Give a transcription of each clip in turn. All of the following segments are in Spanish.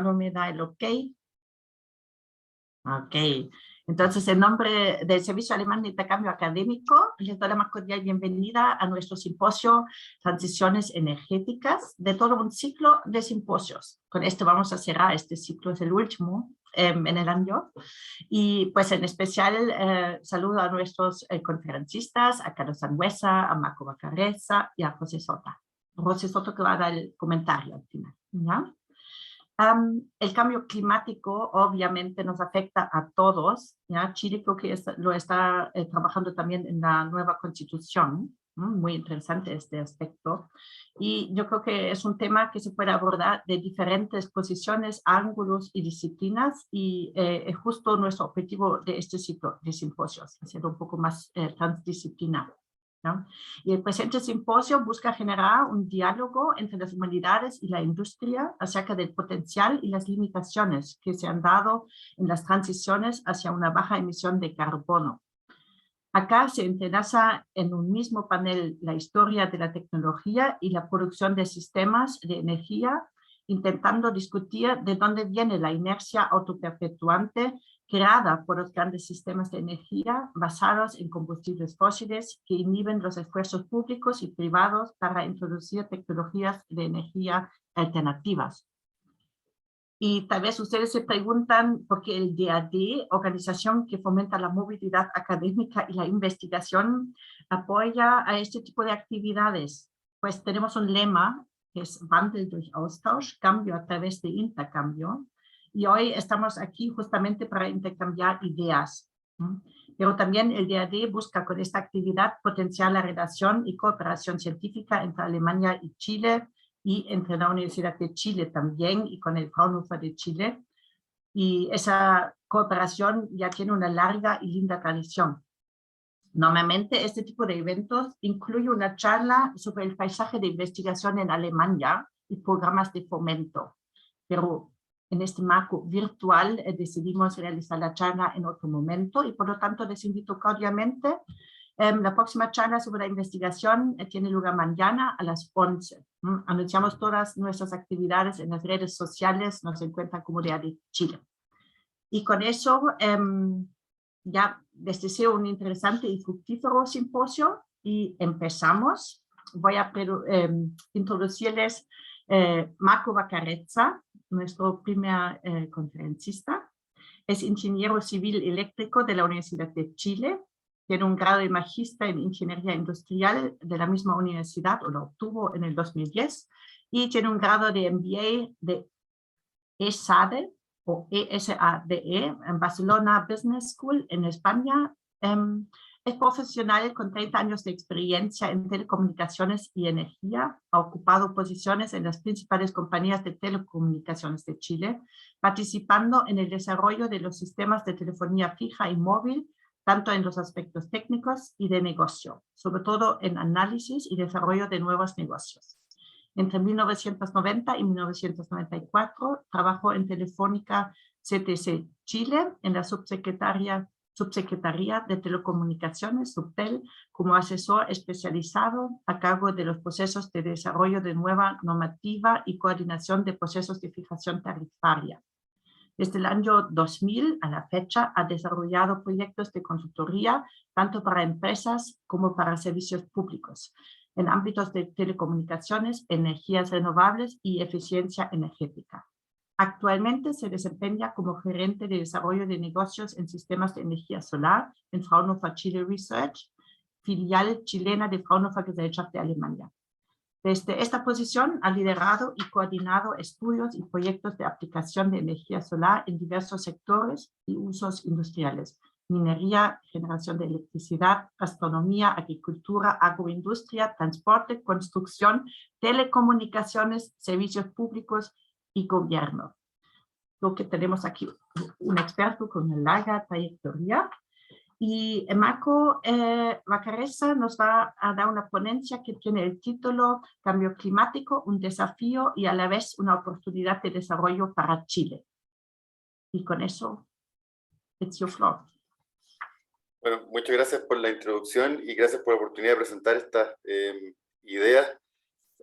no me da el ok. Ok, entonces en nombre del Servicio Alemán de Intercambio Académico, les doy la más cordial bienvenida a nuestro simposio Transiciones Energéticas, de todo un ciclo de simposios. Con esto vamos a cerrar este ciclo, es el último en el año. Y pues en especial saludo a nuestros conferencistas, a Carlos Sangüesa, a Marco Vacarezza y a José Sota. José Soto que va a dar el comentario al final, ¿ya? El cambio climático obviamente nos afecta a todos, ¿ya? Chile creo que lo está trabajando también en la nueva constitución, ¿no? Muy interesante este aspecto. Y yo creo que es un tema que se puede abordar de diferentes posiciones, ángulos y disciplinas, y es justo nuestro objetivo de este ciclo de simposios, hacerlo un poco más transdisciplinar, ¿no? Y el presente simposio busca generar un diálogo entre las humanidades y la industria acerca del potencial y las limitaciones que se han dado en las transiciones hacia una baja emisión de carbono. Acá se entrelaza en un mismo panel la historia de la tecnología y la producción de sistemas de energía, intentando discutir de dónde viene la inercia autoperpetuante creada por los grandes sistemas de energía basados en combustibles fósiles que inhiben los esfuerzos públicos y privados para introducir tecnologías de energía alternativas. Y tal vez ustedes se preguntan por qué el DAD, organización que fomenta la movilidad académica y la investigación, apoya a este tipo de actividades. Pues tenemos un lema que es Wandel durch Austausch, cambio a través de intercambio. Y hoy estamos aquí justamente para intercambiar ideas. Pero también el DAD busca con esta actividad potenciar la relación y cooperación científica entre Alemania y Chile, y entre la Universidad de Chile también y con el Fraunhofer de Chile. Y esa cooperación ya tiene una larga y linda tradición. Normalmente este tipo de eventos incluye una charla sobre el paisaje de investigación en Alemania y programas de fomento. Pero en este marco virtual decidimos realizar la charla en otro momento y por lo tanto les invito cordialmente. La próxima charla sobre la investigación tiene lugar mañana a las 11. Anunciamos todas nuestras actividades en las redes sociales, nos encuentran como DAD Chile. Y con eso ya les deseo un interesante y fructífero simposio y empezamos. Voy a introducirles Marco Vacarezza, nuestro primer conferencista. Es ingeniero civil eléctrico de la Universidad de Chile. Tiene un grado de magíster en ingeniería industrial de la misma universidad, o lo obtuvo en el 2010, y tiene un grado de MBA de ESADE, o ESADE, en Barcelona Business School, en España. Es profesional con 30 años de experiencia en telecomunicaciones y energía. Ha ocupado posiciones en las principales compañías de telecomunicaciones de Chile, participando en el desarrollo de los sistemas de telefonía fija y móvil, tanto en los aspectos técnicos y de negocio, sobre todo en análisis y desarrollo de nuevos negocios. Entre 1990 y 1994 trabajó en Telefónica CTC Chile, en la Subsecretaría de Telecomunicaciones, Subtel, como asesor especializado a cargo de los procesos de desarrollo de nueva normativa y coordinación de procesos de fijación tarifaria. Desde el año 2000 a la fecha ha desarrollado proyectos de consultoría tanto para empresas como para servicios públicos en ámbitos de telecomunicaciones, energías renovables y eficiencia energética. Actualmente se desempeña como gerente de desarrollo de negocios en sistemas de energía solar en Fraunhofer Chile Research, filial chilena de Fraunhofer Gesellschaft de Alemania. Desde esta posición ha liderado y coordinado estudios y proyectos de aplicación de energía solar en diversos sectores y usos industriales: minería, generación de electricidad, gastronomía, agricultura, agroindustria, transporte, construcción, telecomunicaciones, servicios públicos y gobierno. Lo que tenemos aquí un experto con una larga trayectoria. Y Marco Vacarezza nos va a dar una ponencia que tiene el título Cambio climático, un desafío y a la vez una oportunidad de desarrollo para Chile. Y con eso, it's your floor. Bueno, muchas gracias por la introducción y gracias por la oportunidad de presentar estas ideas.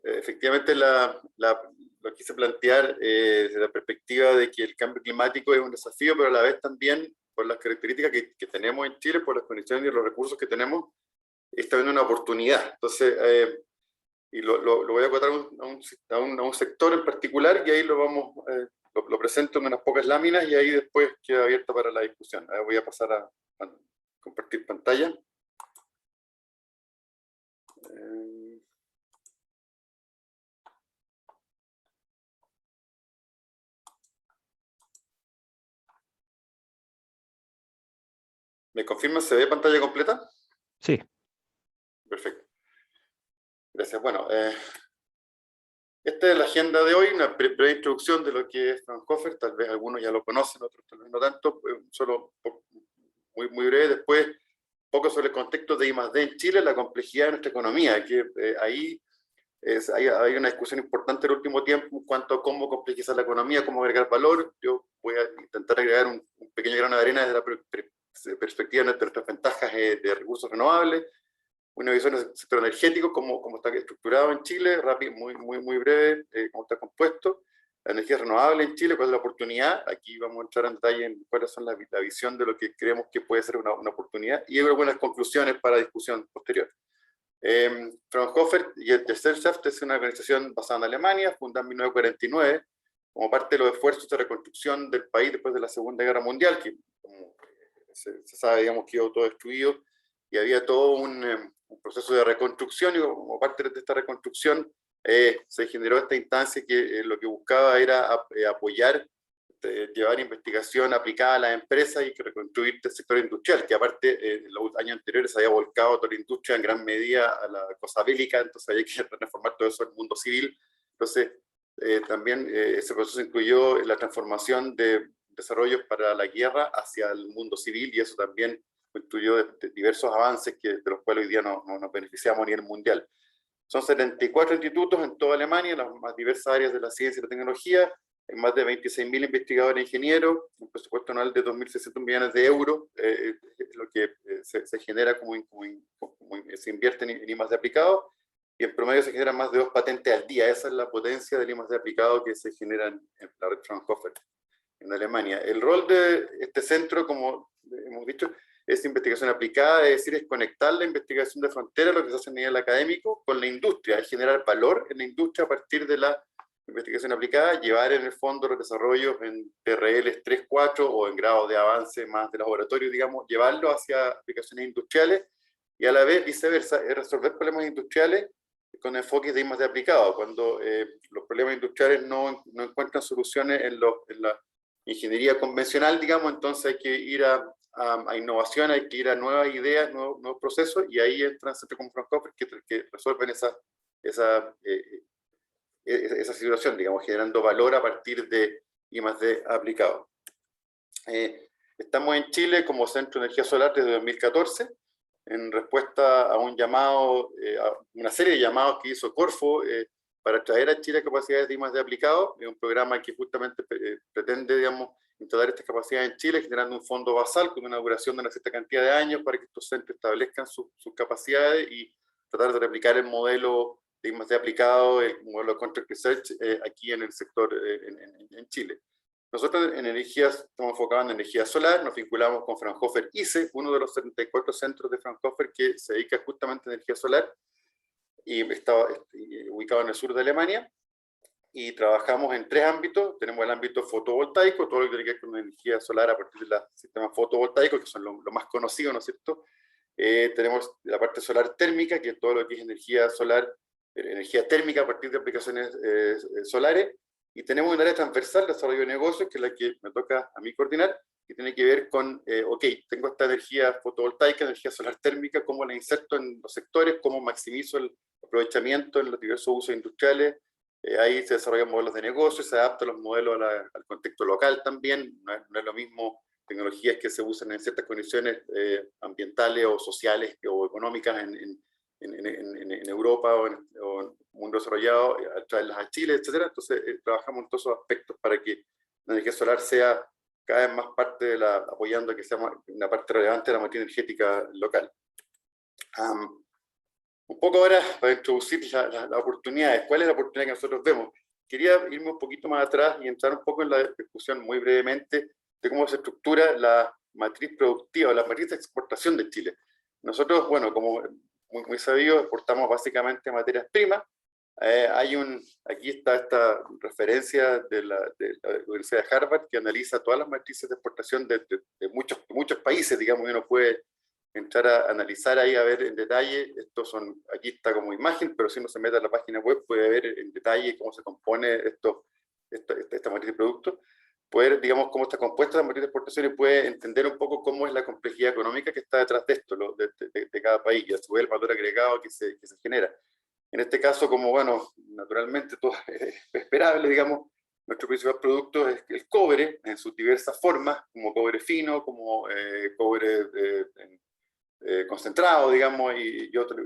Efectivamente, lo lo quise plantear desde la perspectiva de que el cambio climático es un desafío, pero a la vez también, por las características que tenemos en Chile, por las condiciones y los recursos que tenemos, es también una oportunidad. Entonces, y lo voy a acotar a un sector en particular, y ahí lo presento en unas pocas láminas, y ahí después queda abierto para la discusión. Voy a pasar a compartir pantalla. ¿Me confirma? ¿Se ve pantalla completa? Sí. Perfecto. Gracias. Bueno, esta es la agenda de hoy, una breve introducción de lo que es Fraunhofer. Tal vez algunos ya lo conocen, otros tal vez no tanto, solo muy breve. Después, un poco sobre el contexto de I+D en Chile, la complejidad de nuestra economía, que ahí hay una discusión importante en el último tiempo en cuanto a cómo complejizar la economía, cómo agregar valor. Yo voy a intentar agregar un pequeño grano de arena desde la perspectiva de nuestras ventajas de recursos renovables, una visión del sector energético, cómo está estructurado en Chile, rápido, muy breve, cómo está compuesto, la energía renovable en Chile, cuál es la oportunidad. Aquí vamos a entrar en detalle en cuáles son la visión de lo que creemos que puede ser una oportunidad, y algunas conclusiones para discusión posterior. Fraunhofer Gesellschaft es una organización basada en Alemania, fundada en 1949, como parte de los esfuerzos de reconstrucción del país después de la Segunda Guerra Mundial, que como se sabe, digamos, quedó todo destruido, y había todo un proceso de reconstrucción, y como parte de esta reconstrucción se generó esta instancia que lo que buscaba era apoyar, llevar investigación aplicada a las empresas y que reconstruir el sector industrial, que aparte en los años anteriores se había volcado toda la industria en gran medida a la cosa bélica, entonces había que transformar todo eso en el mundo civil. Entonces también ese proceso incluyó la transformación de desarrollos para la guerra hacia el mundo civil, y eso también incluyó diversos avances de los cuales hoy día nos beneficiamos a nivel mundial. Son 74 institutos en toda Alemania, en las más diversas áreas de la ciencia y la tecnología. Hay más de 26.000 investigadores e ingenieros, un presupuesto anual de 2.600 millones de euros, lo que se genera se invierte en I+D aplicado, y en promedio se generan más de 2 patentes al día. Esa es la potencia del I+D aplicado que se genera en la red Fraunhofer en Alemania. El rol de este centro, como hemos dicho, es investigación aplicada, es decir, es conectar la investigación de frontera, lo que se hace a nivel académico, con la industria, es generar valor en la industria a partir de la investigación aplicada, llevar en el fondo los desarrollos en TRLs 3, 4 o en grados de avance más de laboratorio, digamos, llevarlo hacia aplicaciones industriales, y a la vez viceversa, es resolver problemas industriales con enfoques de I+D aplicado. Cuando los problemas industriales no encuentran soluciones en la ingeniería convencional, digamos, entonces hay que ir a innovación, hay que ir a nuevas ideas, nuevos procesos, y ahí entran centros como Fraunhofer que resuelven esa situación, digamos, generando valor a partir de I+D aplicado. Estamos en Chile como Centro de Energía Solar desde 2014, en respuesta a un llamado, a una serie de llamados que hizo Corfo para traer a Chile capacidades de I+D aplicado. Es un programa que justamente pretende, digamos, instalar estas capacidades en Chile, generando un fondo basal con una duración de una cierta cantidad de años para que estos centros establezcan sus capacidades y tratar de replicar el modelo de I+D aplicado, el modelo de Contract Research aquí en el sector en Chile. Nosotros en energías estamos enfocados en energía solar, nos vinculamos con Fraunhofer ICE, uno de los 74 centros de Fraunhofer que se dedica justamente a energía solar, y está ubicado en el sur de Alemania, y trabajamos en 3 ámbitos. Tenemos el ámbito fotovoltaico, todo lo que tiene que ver con energía solar a partir de los sistemas fotovoltaicos, que son lo más conocido, ¿no es cierto? Tenemos la parte solar térmica, que es todo lo que es energía solar, energía térmica a partir de aplicaciones solares, y tenemos un área transversal de desarrollo de negocios, que es la que me toca a mí coordinar, que tiene que ver con, ok, tengo esta energía fotovoltaica, energía solar térmica, cómo la inserto en los sectores, cómo maximizo el aprovechamiento en los diversos usos industriales. Ahí se desarrollan modelos de negocio, se adaptan los modelos al contexto local también. No es lo mismo tecnologías que se usan en ciertas condiciones ambientales o sociales o económicas en Europa o en el mundo desarrollado, traerlas a Chile, etc. Entonces trabajamos en todos esos aspectos para que la energía solar sea cada vez más parte de apoyando a que sea una parte relevante de la matriz energética local. Un poco ahora para introducir las oportunidades. ¿Cuál es la oportunidad que nosotros vemos? quería irme un poquito más atrás y entrar un poco en la discusión muy brevemente de cómo se estructura la matriz productiva, la matriz de exportación de Chile. Nosotros, bueno, como muy sabido, exportamos básicamente materias primas. Aquí está esta referencia de la Universidad de Harvard que analiza todas las matrices de exportación de muchos países, digamos, y uno puede entrar a analizar ahí a ver en detalle. Aquí está como imagen, pero si uno se mete a la página web puede ver en detalle cómo se compone esta matriz de productos, poder, digamos, cómo está compuesta la matriz de exportación y puede entender un poco cómo es la complejidad económica que está detrás de esto, de cada país, y a su vez el valor agregado que se genera. En este caso, como, bueno, naturalmente todo es esperable, digamos, nuestro principal producto es el cobre en sus diversas formas, como cobre fino, como cobre concentrado, digamos, y otros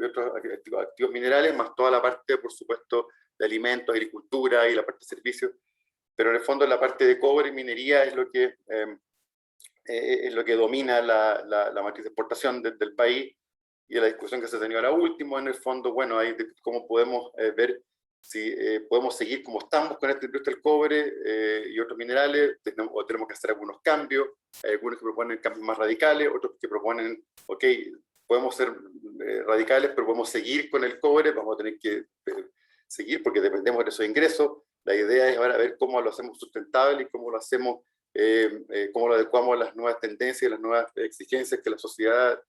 activos minerales, más toda la parte, por supuesto, de alimentos, agricultura y la parte de servicios. Pero en el fondo la parte de cobre y minería es lo que domina la matriz de exportación del país, y la discusión que se ha tenido ahora último, en el fondo, bueno, hay cómo podemos ver si podemos seguir como estamos con esta industria del cobre y otros minerales, o tenemos que hacer algunos cambios. Hay algunos que proponen cambios más radicales, otros que proponen, ok, podemos ser radicales, pero podemos seguir con el cobre, vamos a tener que seguir porque dependemos de esos ingresos. La idea es ahora ver cómo lo hacemos sustentable y cómo lo hacemos, cómo lo adecuamos a las nuevas tendencias y las nuevas exigencias que la sociedad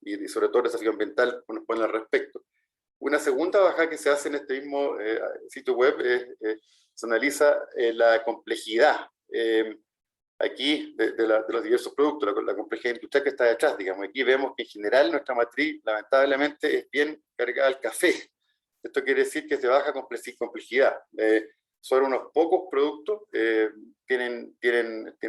y sobre todo el desafío ambiental nos pone al respecto. Una segunda bajada que se hace en este mismo sitio web se analiza la complejidad aquí de los diversos productos, la complejidad industrial que está detrás, digamos. Aquí vemos que en general nuestra matriz lamentablemente es bien cargada al café. Esto quiere decir que es de baja complejidad. Solo unos pocos productos tienen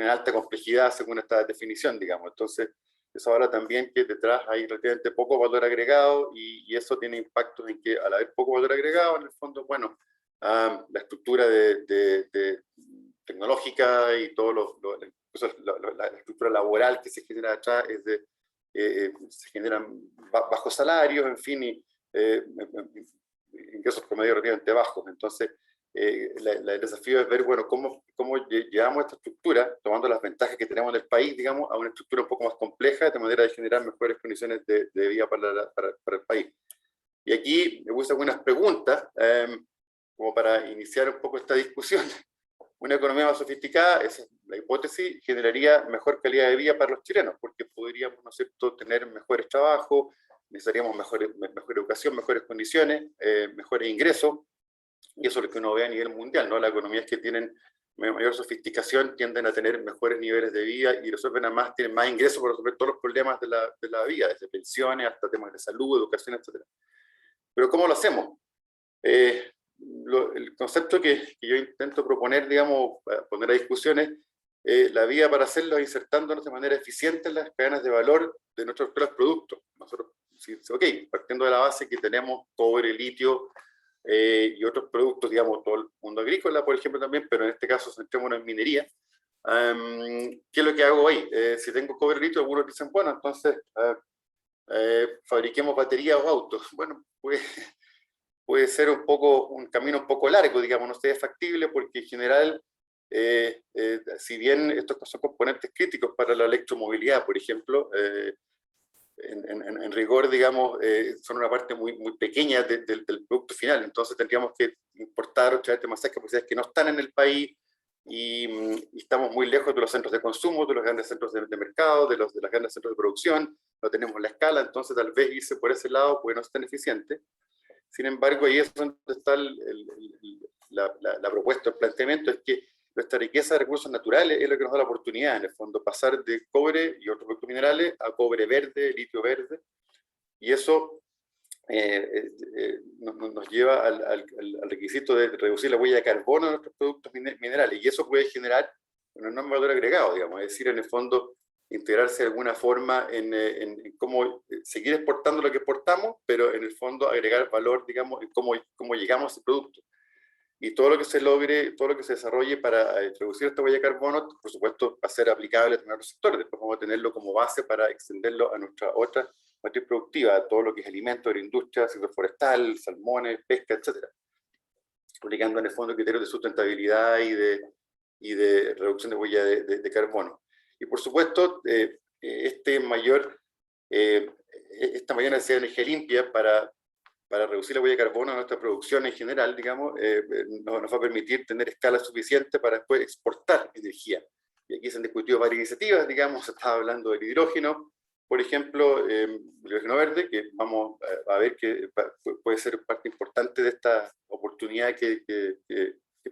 alta complejidad según esta definición, digamos. Entonces, eso habla también que detrás hay relativamente poco valor agregado, y eso tiene impactos en que al haber poco valor agregado, en el fondo, bueno, la estructura tecnológica y todo la estructura laboral que se genera atrás se generan bajos salarios, en fin, y ingresos promedio relativamente bajos. Entonces, el desafío es ver, bueno, cómo llevamos esta estructura, tomando las ventajas que tenemos en el país, digamos, a una estructura un poco más compleja, de manera de generar mejores condiciones de vida para el país. Y aquí me puse algunas preguntas, como para iniciar un poco esta discusión. Una economía más sofisticada, esa es la hipótesis, generaría mejor calidad de vida para los chilenos, porque podríamos, ¿no es cierto?, tener mejores trabajos, necesitaríamos mejor educación, mejores condiciones, mejores ingresos. Y eso es lo que uno ve a nivel mundial, ¿no? Las economías que tienen mayor sofisticación tienden a tener mejores niveles de vida y resuelven además, tienen más ingresos para resolver todos los problemas de la vida, desde pensiones hasta temas de salud, educación, etc. Pero ¿cómo lo hacemos? El concepto que yo intento proponer, digamos, poner a discusiones, la vía para hacerlo es insertándonos de manera eficiente en las cadenas de valor de nuestros productos. Nosotros, ok, partiendo de la base que tenemos cobre, litio, y otros productos, digamos, todo el mundo agrícola, por ejemplo, también, pero en este caso centrémonos en minería. ¿Qué es lo que hago ahí? Si tengo cobre, litio, algunos dicen, bueno, entonces fabriquemos baterías o autos. Bueno, puede ser un camino un poco largo, digamos, no sea factible, porque en general, si bien estos son componentes críticos para la electromovilidad, por ejemplo, en rigor, digamos, son una parte muy pequeña del producto final. Entonces tendríamos que importar o traer demasiadas capacidades que no están en el país, y estamos muy lejos de los centros de consumo, de los grandes centros de mercado, de los grandes centros de producción, no tenemos la escala, entonces tal vez irse por ese lado puede no ser tan eficiente. Sin embargo, ahí es donde está la propuesta, el planteamiento, es que nuestra riqueza de recursos naturales es lo que nos da la oportunidad, en el fondo, pasar de cobre y otros productos minerales a cobre verde, litio verde, y eso nos lleva al requisito de reducir la huella de carbono de nuestros productos minerales, y eso puede generar un enorme valor agregado, digamos, es decir, en el fondo, integrarse de alguna forma en cómo seguir exportando lo que exportamos, pero en el fondo agregar valor, digamos, en cómo llegamos a ese producto. Y todo lo que se logre, todo lo que se desarrolle para reducir esta huella de carbono, por supuesto, va a ser aplicable a otros sectores. Después vamos a tenerlo como base para extenderlo a nuestra otra matriz productiva, todo lo que es alimento, agroindustria, sector forestal, salmones, pesca, etc. aplicando en el fondo criterios de sustentabilidad y de reducción de huella de carbono. Y por supuesto, esta mayor necesidad de energía limpia para reducir la huella de carbono de nuestra producción en general, digamos, nos va a permitir tener escala suficiente para después exportar energía. Y aquí se han discutido varias iniciativas, digamos, se estaba hablando del hidrógeno, por ejemplo, el hidrógeno verde, que vamos a ver que puede ser parte importante de esta oportunidad que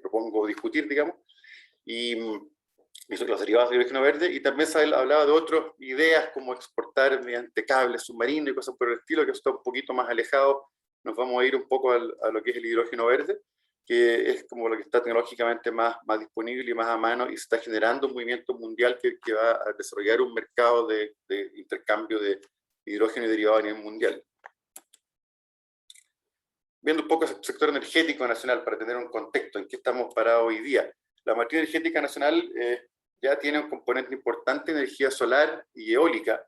propongo discutir, digamos, y los derivados del hidrógeno verde, y también se hablaba de otras ideas como exportar mediante cables submarinos y cosas por el estilo, que eso está un poquito más alejado. Nos vamos a ir un poco a lo que es el hidrógeno verde, que es como lo que está tecnológicamente más disponible y más a mano, y se está generando un movimiento mundial que va a desarrollar un mercado de intercambio de hidrógeno y derivado a nivel mundial. Viendo un poco el sector energético nacional, para tener un contexto en qué estamos parados hoy día. La matriz energética nacional ya tiene un componente importante de energía solar y eólica.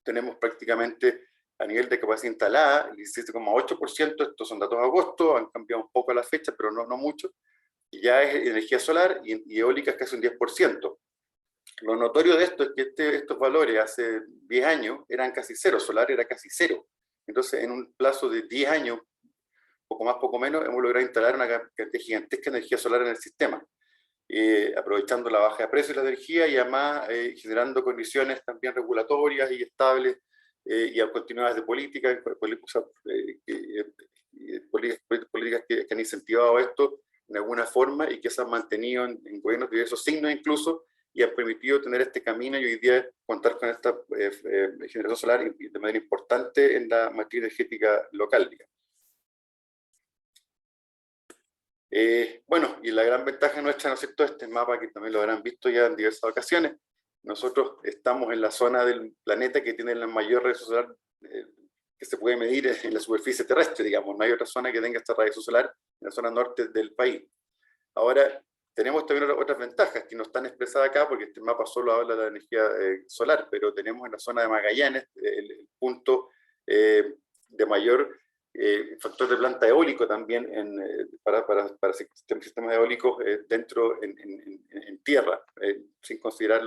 Tenemos prácticamente a nivel de capacidad instalada, el 17,8%, estos son datos de agosto, han cambiado un poco la fecha, pero no mucho, y ya es energía solar y eólica es casi un 10%. Lo notorio de esto es que estos valores hace 10 años eran casi cero, solar era casi cero. Entonces, en un plazo de 10 años, poco más, poco menos, hemos logrado instalar una cantidad gigantesca de energía solar en el sistema, aprovechando la baja de precios de la energía y además generando condiciones también regulatorias y estables y a continuidades de políticas que han incentivado esto en alguna forma y que se han mantenido en gobiernos de diversos signos incluso, y han permitido tener este camino y hoy día contar con esta generación solar de manera importante en la matriz energética local, digamos. Bueno, y la gran ventaja nuestra, ¿no es cierto?, este mapa que también lo habrán visto ya en diversas ocasiones, nosotros estamos en la zona del planeta que tiene la mayor radiación solar que se puede medir en la superficie terrestre, digamos. No hay otra zona que tenga esta radiación solar en la zona norte del país. Ahora, tenemos también otras ventajas que no están expresadas acá porque este mapa solo habla de la energía solar, pero tenemos en la zona de Magallanes el punto de mayor factor de planta eólico también para sistemas eólicos dentro en tierra, sin considerar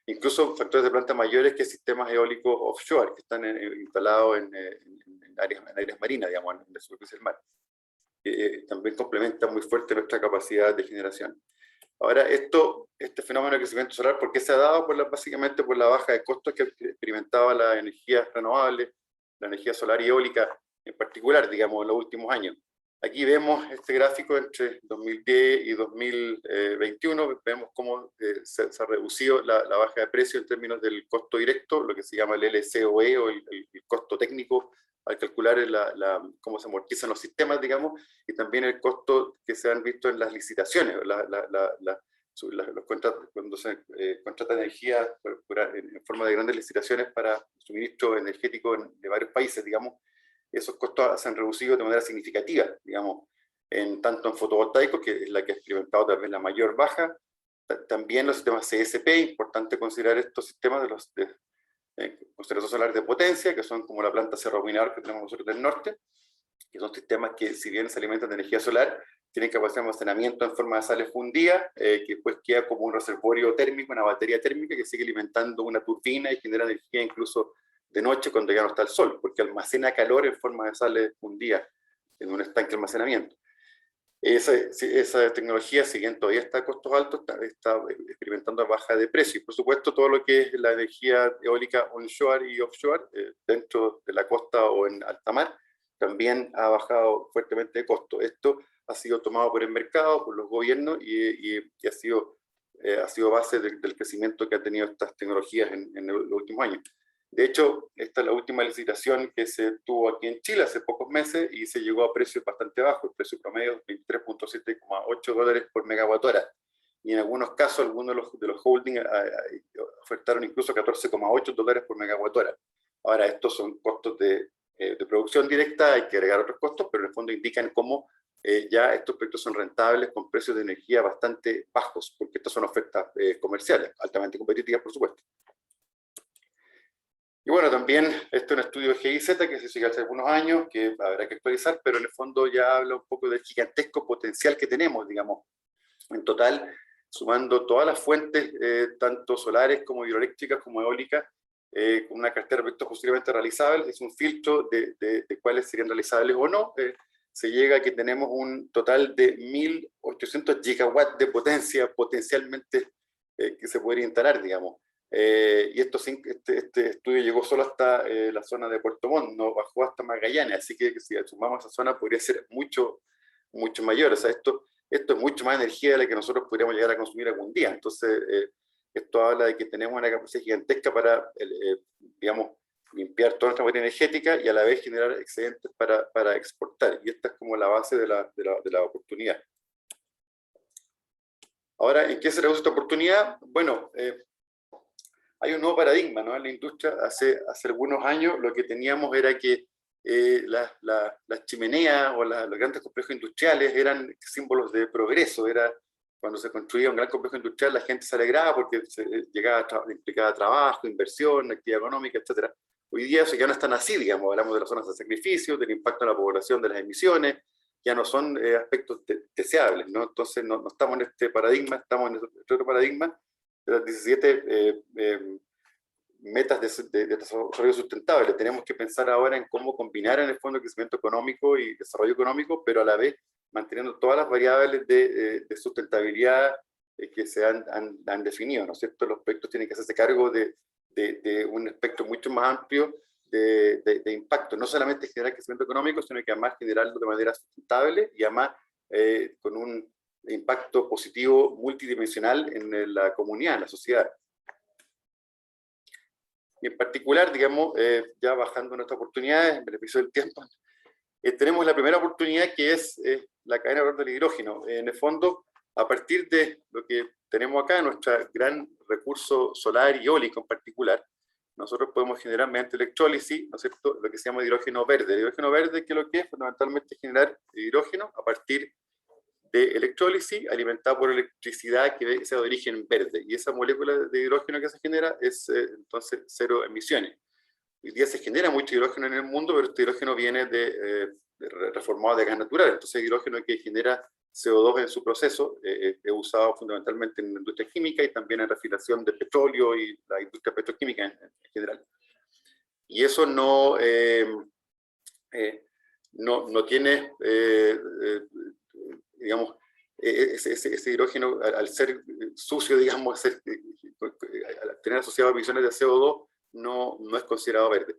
incluso factores de planta mayores que sistemas eólicos offshore que están instalados en áreas marinas, digamos, en la superficie del mar. También complementa muy fuerte nuestra capacidad de generación. Ahora, este fenómeno de crecimiento solar, ¿por qué se ha dado? Básicamente por la baja de costos que experimentaba la energía renovable, la energía solar y eólica en particular, digamos, en los últimos años. Aquí vemos este gráfico entre 2010 y 2021, vemos cómo se ha reducido la baja de precio en términos del costo directo, lo que se llama el LCOE o el costo técnico al calcular cómo se amortizan los sistemas, digamos, y también el costo que se han visto en las licitaciones, los contratos, cuando se contrata energía en forma de grandes licitaciones para suministro energético de varios países, digamos, esos costos se han reducido de manera significativa, digamos, tanto en fotovoltaicos, que es la que ha experimentado tal vez la mayor baja, también los sistemas CSP, importante considerar estos sistemas de concentración solar de potencia, que son como la planta Cerro Minar que tenemos nosotros del norte, que son sistemas que, si bien se alimentan de energía solar, tienen capacidad de almacenamiento en forma de sales fundidas, que después queda como un reservorio térmico, una batería térmica que sigue alimentando una turbina y genera energía incluso de noche cuando ya no está el sol, porque almacena calor en forma de sales fundidas en un estanque de almacenamiento. Esa tecnología, si bien todavía está a costos altos, está experimentando baja de precio. Y por supuesto, todo lo que es la energía eólica onshore y offshore, dentro de la costa o en alta mar, también ha bajado fuertemente de costo. Esto ha sido tomado por el mercado, por los gobiernos, y ha sido base del crecimiento que han tenido estas tecnologías en los últimos años. De hecho, esta es la última licitación que se tuvo aquí en Chile hace pocos meses y se llegó a precios bastante bajos, el precio promedio de $23.78 por megawatt hora. Y en algunos casos, algunos de los holdings ofertaron incluso $14.8 por megawatt hora. Ahora, estos son costos de producción directa, hay que agregar otros costos, pero en el fondo indican cómo ya estos proyectos son rentables con precios de energía bastante bajos, porque estas son ofertas comerciales, altamente competitivas, por supuesto. Y bueno, también este es un estudio de GIZ que se hizo hace algunos años, que habrá que actualizar, pero en el fondo ya habla un poco del gigantesco potencial que tenemos, digamos, en total, sumando todas las fuentes, tanto solares como hidroeléctricas como eólicas, con una cartera de proyectos posiblemente realizables, es un filtro de cuáles serían realizables o no. Se llega a que tenemos un total de 1.800 gigawatts de potencia potencialmente que se podría instalar, digamos. Y este estudio llegó solo hasta la zona de Puerto Montt, no bajó hasta Magallanes, así que si sumamos esa zona podría ser mucho, mucho mayor. O sea, esto es mucho más energía de la que nosotros podríamos llegar a consumir algún día. Entonces, esto habla de que tenemos una capacidad gigantesca para, digamos, limpiar toda nuestra materia energética y a la vez generar excedentes para exportar. Y esta es como la base de la oportunidad. Ahora, ¿en qué se reduce esta oportunidad? Bueno, hay un nuevo paradigma, ¿no? En la industria, hace algunos años lo que teníamos era que las chimeneas o los grandes complejos industriales eran símbolos de progreso. Era cuando se construía un gran complejo industrial, la gente se alegraba porque implicaba trabajo, inversión, actividad económica, etc. Hoy día eso ya no es tan así, digamos, hablamos de las zonas de sacrificio, del impacto en la población, de las emisiones, ya no son aspectos deseables, ¿no? Entonces no estamos en este paradigma, estamos en otro paradigma de las 17 metas de desarrollo sustentable. Tenemos que pensar ahora en cómo combinar en el fondo el crecimiento económico y desarrollo económico, pero a la vez manteniendo todas las variables de sustentabilidad que se han definido, ¿no es cierto? Los proyectos tienen que hacerse cargo de un espectro mucho más amplio de impacto, no solamente generar crecimiento económico, sino que además generarlo de manera sustentable y además con un impacto positivo multidimensional en la comunidad, en la sociedad. Y en particular, digamos, ya bajando nuestras oportunidades, en beneficio del tiempo, tenemos la primera oportunidad que es la cadena de valor del hidrógeno. En el fondo, a partir de lo que tenemos acá, nuestro gran recurso solar y eólico en particular, nosotros podemos generar mediante electrólisis, ¿no es cierto?, lo que se llama hidrógeno verde. El hidrógeno verde, ¿qué es lo que es? Fundamentalmente generar hidrógeno a partir de electrólisis alimentada por electricidad que sea de origen verde. Y esa molécula de hidrógeno que se genera es entonces cero emisiones. Hoy día se genera mucho hidrógeno en el mundo, pero este hidrógeno viene reformado de gas natural. Entonces el hidrógeno que genera CO2 en su proceso es usado fundamentalmente en la industria química y también en refinación de petróleo y la industria petroquímica en general. Y eso no tiene, digamos, ese hidrógeno, al ser sucio, digamos, al tener asociado emisiones de CO2, no es considerado verde.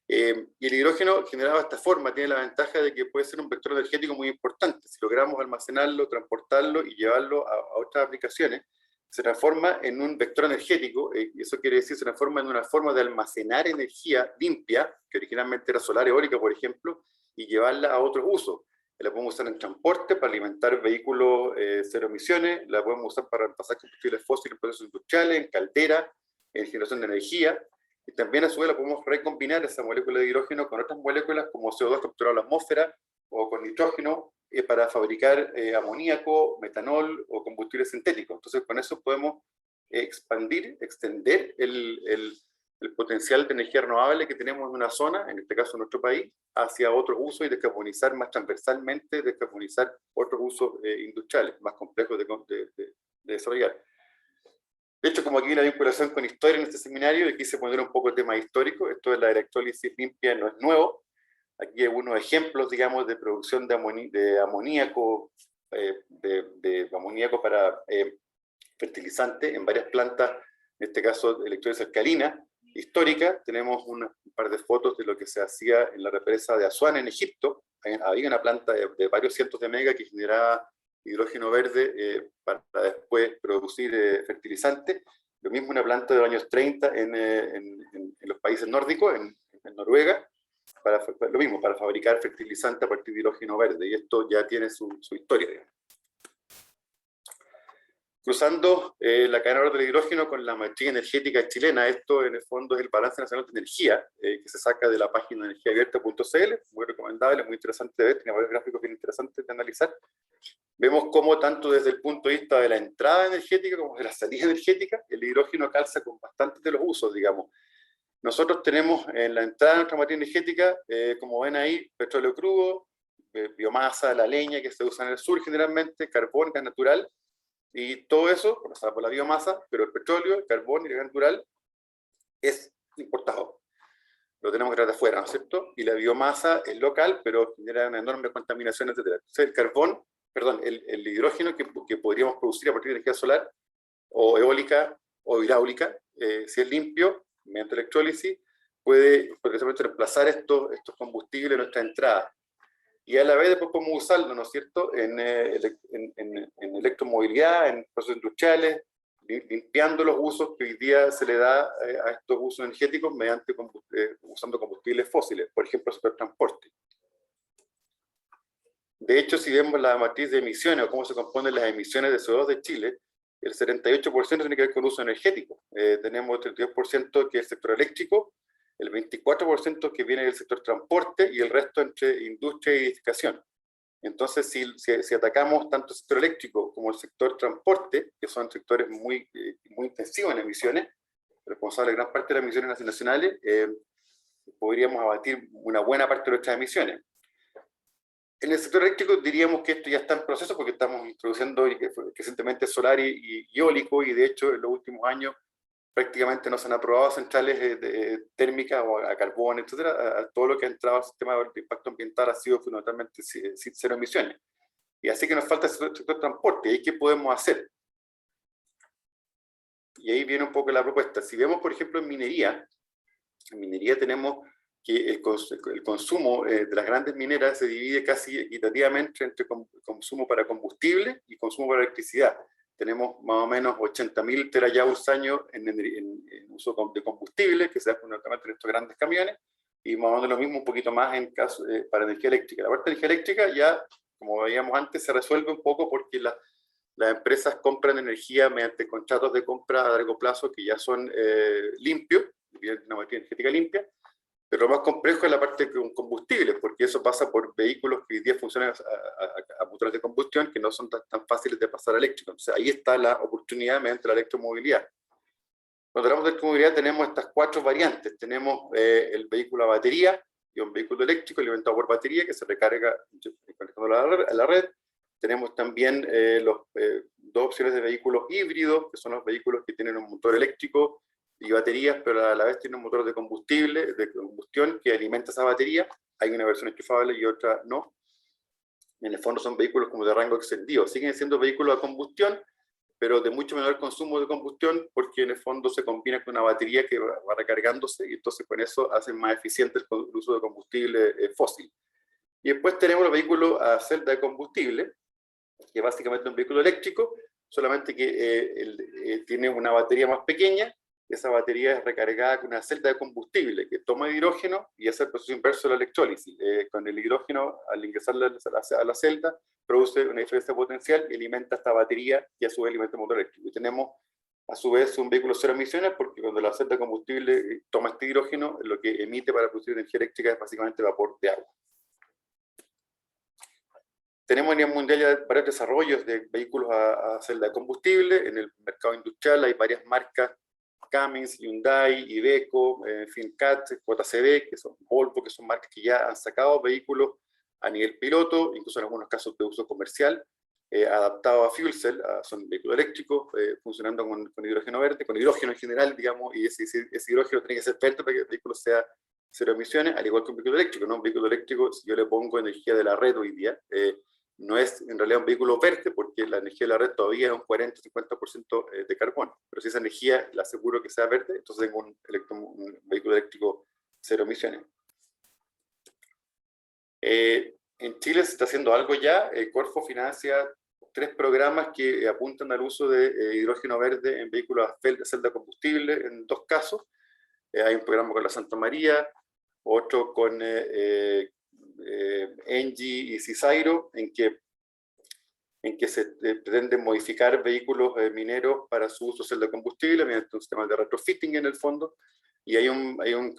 Y el hidrógeno generado de esta forma tiene la ventaja de que puede ser un vector energético muy importante. Si logramos almacenarlo, transportarlo y llevarlo a otras aplicaciones, se transforma en un vector energético, y eso quiere decir se transforma en una forma de almacenar energía limpia, que originalmente era solar eólica, por ejemplo, y llevarla a otros usos. La podemos usar en transporte para alimentar vehículos cero emisiones, la podemos usar para reemplazar combustibles fósiles en procesos industriales, en calderas, en generación de energía, y también a su vez la podemos recombinar esa molécula de hidrógeno con otras moléculas como CO2 capturado en la atmósfera o con nitrógeno para fabricar amoníaco, metanol o combustibles sintéticos. Entonces con eso podemos extender el potencial de energía renovable que tenemos en una zona, en este caso en nuestro país, hacia otros usos y descarbonizar más transversalmente, descarbonizar otros usos industriales más complejos de desarrollar. De hecho, como aquí hay una vinculación con historia en este seminario, y quise poner un poco de tema histórico. Esto de la electrólisis limpia no es nuevo. Aquí hay unos ejemplos, digamos, de producción de amoníaco, amoníaco para fertilizante en varias plantas, en este caso electrólisis alcalina, histórica. Tenemos un par de fotos de lo que se hacía en la represa de Asuán en Egipto. Había una planta de varios cientos de megas que generaba hidrógeno verde para después producir fertilizante. Lo mismo una planta de los años 30 en los países nórdicos, en Noruega, lo mismo, para fabricar fertilizante a partir de hidrógeno verde. Y esto ya tiene su historia, digamos. Cruzando la cadena del hidrógeno con la matriz energética chilena, esto en el fondo es el Balance Nacional de Energía, que se saca de la página energiaabierta.cl, muy recomendable, muy interesante de ver, tiene varios gráficos bien interesantes de analizar. Vemos cómo tanto desde el punto de vista de la entrada energética como de la salida energética, el hidrógeno calza con bastantes de los usos, digamos. Nosotros tenemos en la entrada de nuestra matriz energética, como ven ahí, petróleo crudo, biomasa, la leña que se usa en el sur generalmente, carbón, gas natural, y todo eso, pasado por la biomasa, pero el petróleo, el carbón y el gas natural es importado. Lo tenemos que traer de afuera, ¿no es cierto? Y la biomasa es local, pero genera una enorme contaminación, etc. Entonces el carbón, perdón, el hidrógeno que podríamos producir a partir de energía solar, o eólica, o hidráulica, si es limpio, mediante electrólisis, puede potencialmente reemplazar estos combustibles en nuestra entrada. Y a la vez después podemos usarlo, ¿no es cierto?, en electromovilidad, en procesos industriales, limpiando los usos que hoy día se le da a estos usos energéticos mediante usando combustibles fósiles, por ejemplo, el sector transporte. De hecho, si vemos la matriz de emisiones o cómo se componen las emisiones de CO2 de Chile, el 78% tiene que ver con uso energético. Tenemos el 32% que es el sector eléctrico, el 24% que viene del sector transporte y el resto entre industria y edificación. Entonces, si atacamos tanto el sector eléctrico como el sector transporte, que son sectores muy intensivos en emisiones, responsables de gran parte de las emisiones nacionales, podríamos abatir una buena parte de nuestras emisiones. En el sector eléctrico diríamos que esto ya está en proceso porque estamos introduciendo recientemente solar y eólico, y de hecho en los últimos años prácticamente no se han aprobado centrales térmicas o a carbón, etcétera. Todo lo que ha entrado al sistema de impacto ambiental ha sido fundamentalmente cero emisiones. Y así que nos falta el sector transporte. ¿Y qué podemos hacer? Y ahí viene un poco la propuesta. Si vemos, por ejemplo, en minería tenemos que el consumo de las grandes mineras se divide casi equitativamente entre consumo para combustible y consumo para electricidad. Tenemos más o menos 80.000 terajoules año en uso de combustible, que se da fundamentalmente en estos grandes camiones, y más o menos lo mismo, un poquito más en caso para energía eléctrica. La parte de energía eléctrica ya, como veíamos antes, se resuelve un poco porque las empresas compran energía mediante contratos de compra a largo plazo que ya son limpios, una matriz energética limpia. Pero lo más complejo es la parte con combustibles, porque eso pasa por vehículos que hoy día funcionan a motores de combustión que no son tan fáciles de pasar a eléctrico. Entonces ahí está la oportunidad mediante la electromovilidad. Cuando hablamos de electromovilidad tenemos estas 4 variantes. Tenemos el vehículo a batería y un vehículo eléctrico alimentado por batería que se recarga conectando a la red. Tenemos también 2 opciones de vehículos híbridos, que son los vehículos que tienen un motor eléctrico y baterías, pero a la vez tiene un motor de combustible, de combustión, que alimenta esa batería. Hay una versión enchufable y otra no. En el fondo son vehículos como de rango extendido. Siguen siendo vehículos a combustión, pero de mucho menor consumo de combustión, porque en el fondo se combina con una batería que va recargándose, y entonces con eso hacen más eficiente el uso de combustible fósil. Y después tenemos los vehículos a celda de combustible, que básicamente es un vehículo eléctrico, solamente que tiene una batería más pequeña. Esa batería es recargada con una celda de combustible que toma hidrógeno y hace el proceso inverso de la electrólisis. Con el hidrógeno, al ingresar a la celda, produce una diferencia potencial y alimenta esta batería y a su vez alimenta el motor eléctrico. Y tenemos a su vez un vehículo cero emisiones porque cuando la celda de combustible toma este hidrógeno, lo que emite para producir energía eléctrica es básicamente vapor de agua. Tenemos a nivel mundial ya varios desarrollos de vehículos a celda de combustible. En el mercado industrial hay varias marcas: Cummins, Hyundai, Iveco, Fincat, JCB, que son Volvo, que son marcas que ya han sacado vehículos a nivel piloto, incluso en algunos casos de uso comercial, adaptados a fuel cell, son vehículos eléctricos, funcionando con hidrógeno verde, con hidrógeno en general, digamos, y ese hidrógeno tiene que ser verde para que el vehículo sea cero emisiones, al igual que un vehículo eléctrico, ¿no? Un vehículo eléctrico, si yo le pongo energía de la red hoy día, no es en realidad un vehículo verde, porque la energía de la red todavía es un 40-50% de carbono. Pero si esa energía la aseguro que sea verde, entonces tengo un vehículo eléctrico cero emisiones. En Chile se está haciendo algo ya. Corfo financia 3 programas que apuntan al uso de hidrógeno verde en vehículos a celda de combustible, en 2 casos. Hay un programa con la Santa María, otro con Engie y Cisairo, en que se pretende modificar vehículos mineros para su uso celda de combustible mediante un sistema de retrofitting en el fondo. Y hay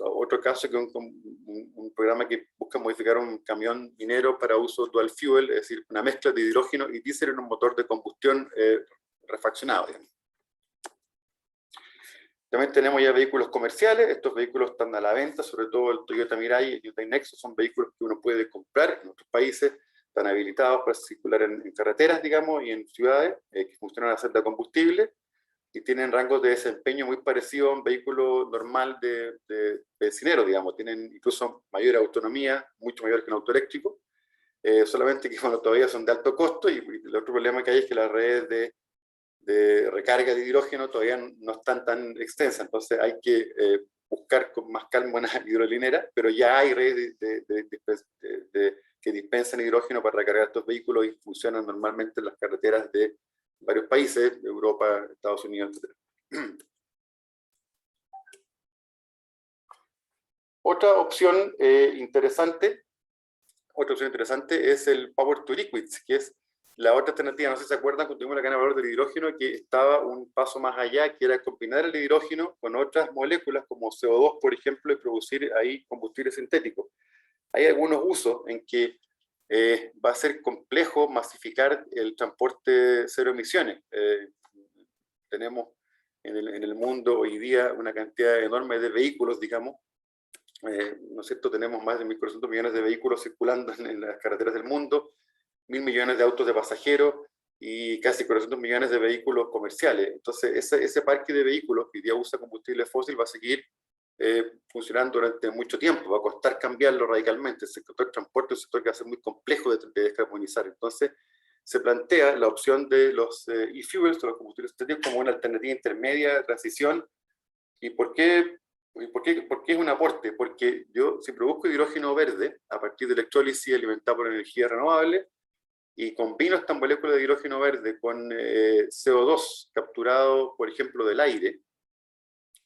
otro caso que es un programa que busca modificar un camión minero para uso dual fuel, es decir, una mezcla de hidrógeno y diésel en un motor de combustión refaccionado, digamos. También tenemos ya vehículos comerciales. Estos vehículos están a la venta, sobre todo el Toyota Mirai y el Hyundai Nexo. Son vehículos que uno puede comprar en otros países, están habilitados para circular en carreteras, digamos, y en ciudades, que funcionan a celda de combustible, y tienen rangos de desempeño muy parecidos a un vehículo normal de bencinero, digamos. Tienen incluso mayor autonomía, mucho mayor que un auto eléctrico, solamente que bueno, todavía son de alto costo, y el otro problema que hay es que las redes de recarga de hidrógeno todavía no están tan extensas, entonces hay que buscar con más calma una hidrolinera, pero ya hay redes que dispensan hidrógeno para recargar estos vehículos y funcionan normalmente en las carreteras de varios países, de Europa, Estados Unidos, etc. Otra opción interesante es el Power to Liquids, que es la otra alternativa. No sé si se acuerdan, cuando tuvimos la cadena de valor del hidrógeno, que estaba un paso más allá, que era combinar el hidrógeno con otras moléculas como CO2, por ejemplo, y producir ahí combustible sintético. Hay algunos usos en que va a ser complejo masificar el transporte cero emisiones. Tenemos en el mundo hoy día una cantidad enorme de vehículos, digamos, ¿no es cierto? Tenemos más de 1.400 millones de vehículos circulando en las carreteras del mundo, 1.000 millones de autos de pasajeros y casi 400 millones de vehículos comerciales. Entonces, ese parque de vehículos que hoy día usa combustible fósil va a seguir funcionando durante mucho tiempo. Va a costar cambiarlo radicalmente. El sector del transporte es un sector que va a ser muy complejo de descarbonizar. Entonces, se plantea la opción de los e-fuels, de los combustibles sintéticos, como una alternativa intermedia de transición. ¿Y por qué es un aporte? Porque yo, si produzco hidrógeno verde a partir de electrólisis alimentado por energía renovable, y combino esta molécula de hidrógeno verde con CO2 capturado, por ejemplo, del aire,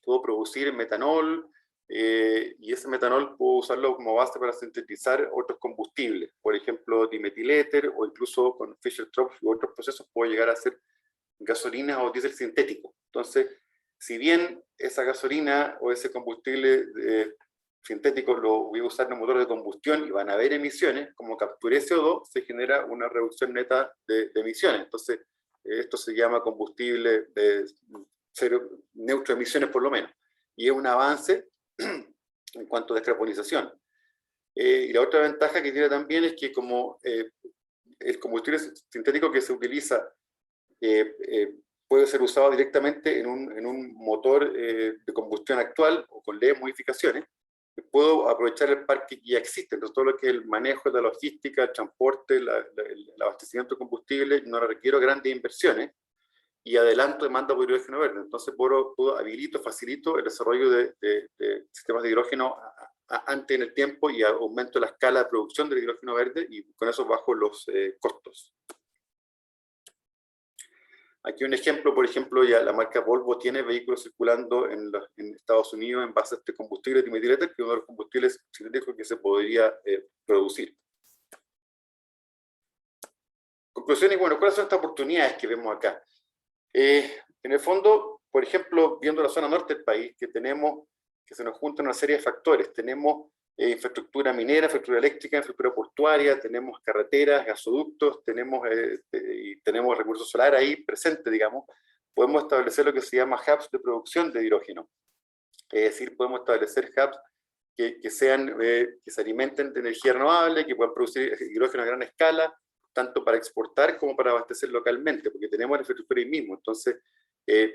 puedo producir metanol, y ese metanol puedo usarlo como base para sintetizar otros combustibles, por ejemplo, dimetiléter, o incluso con Fischer-Tropsch y otros procesos puedo llegar a hacer gasolina o diésel sintético. Entonces, si bien esa gasolina o ese combustible sintético lo voy a usar en un motor de combustión y van a haber emisiones, como capturé CO2, se genera una reducción neta de emisiones. Entonces, esto se llama combustible cero, neutro de emisiones por lo menos. Y es un avance en cuanto a descarbonización. Y la otra ventaja que tiene también es que como el combustible sintético que se utiliza puede ser usado directamente en un motor de combustión actual o con leves modificaciones, puedo aprovechar el parque que ya existe. Entonces, todo lo que es el manejo de la logística, el transporte, el abastecimiento de combustible, no requiero grandes inversiones y adelanto demanda por hidrógeno verde. Entonces, facilito el desarrollo de sistemas de hidrógeno antes en el tiempo y aumento la escala de producción del hidrógeno verde y con eso bajo los costos. Aquí un ejemplo, por ejemplo, ya la marca Volvo tiene vehículos circulando en Estados Unidos en base a este combustible dimetiléter, que es uno de los combustibles sintéticos que se podría producir. Conclusiones, bueno, ¿cuáles son estas oportunidades que vemos acá? En el fondo, por ejemplo, viendo la zona norte del país, que se nos juntan una serie de factores. Tenemos infraestructura minera, infraestructura eléctrica, infraestructura portuaria, tenemos carreteras, gasoductos, y tenemos recursos solares ahí presentes, digamos. Podemos establecer lo que se llama hubs de producción de hidrógeno. Es decir, podemos establecer hubs que se alimenten de energía renovable, que puedan producir hidrógeno a gran escala, tanto para exportar como para abastecer localmente, porque tenemos la infraestructura ahí mismo. Entonces,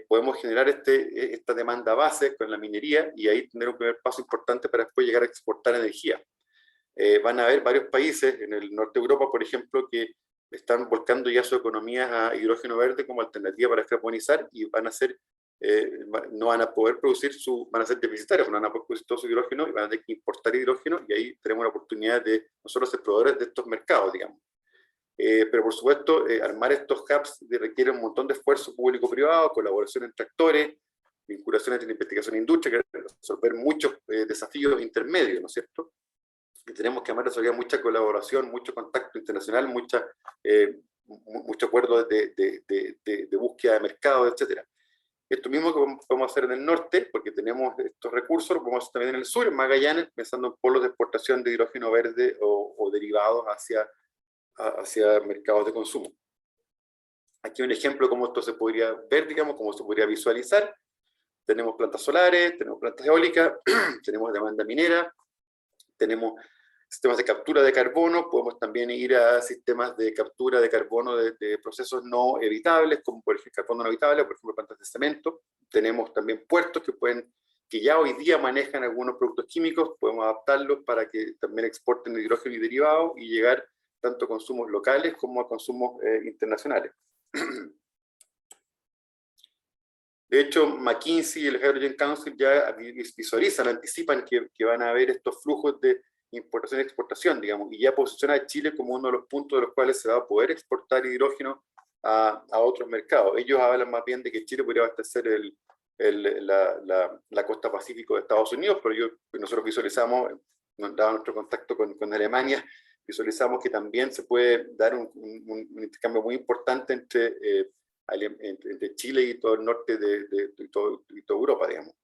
podemos generar esta demanda base con la minería y ahí tener un primer paso importante para después llegar a exportar energía. Van a haber varios países en el norte de Europa, por ejemplo, que están volcando ya su economía a hidrógeno verde como alternativa para descarbonizar y no van a poder van a ser deficitarios, no van a poder producir todo su hidrógeno y van a tener que importar hidrógeno, y ahí tenemos la oportunidad de nosotros ser proveedores de estos mercados, digamos. Pero por supuesto, armar estos hubs requiere un montón de esfuerzo público-privado, colaboración entre actores, vinculaciones de la investigación e industria, que resolver muchos desafíos intermedios, ¿no es cierto? Y tenemos que además resolver mucha colaboración, mucho contacto internacional, mucho acuerdo de búsqueda de mercado, etc. Esto mismo que podemos hacer en el norte, porque tenemos estos recursos, lo podemos hacer también en el sur, en Magallanes, pensando en polos de exportación de hidrógeno verde o derivados hacia mercados de consumo. Aquí un ejemplo de cómo esto se podría ver, digamos, cómo se podría visualizar. tenemos plantas solares, tenemos plantas eólicas, tenemos demanda minera, tenemos sistemas de captura de carbono, podemos también ir a sistemas de captura de carbono de procesos no evitables, como por ejemplo carbono no evitable, por ejemplo plantas de cemento. Tenemos también puertos que ya hoy día manejan algunos productos químicos, podemos adaptarlos para que también exporten hidrógeno y derivados y llegar tanto a consumos locales como a consumos internacionales. De hecho, McKinsey y el Hydrogen Council ya visualizan, anticipan que van a haber estos flujos de importación y exportación, digamos, y ya posiciona a Chile como uno de los puntos de los cuales se va a poder exportar hidrógeno a otros mercados. Ellos hablan más bien de que Chile podría abastecer la costa pacífico de Estados Unidos, pero nosotros visualizamos, dado nuestro contacto con Alemania, visualizamos que también se puede dar un intercambio muy importante entre Chile y todo el norte de toda Europa, digamos.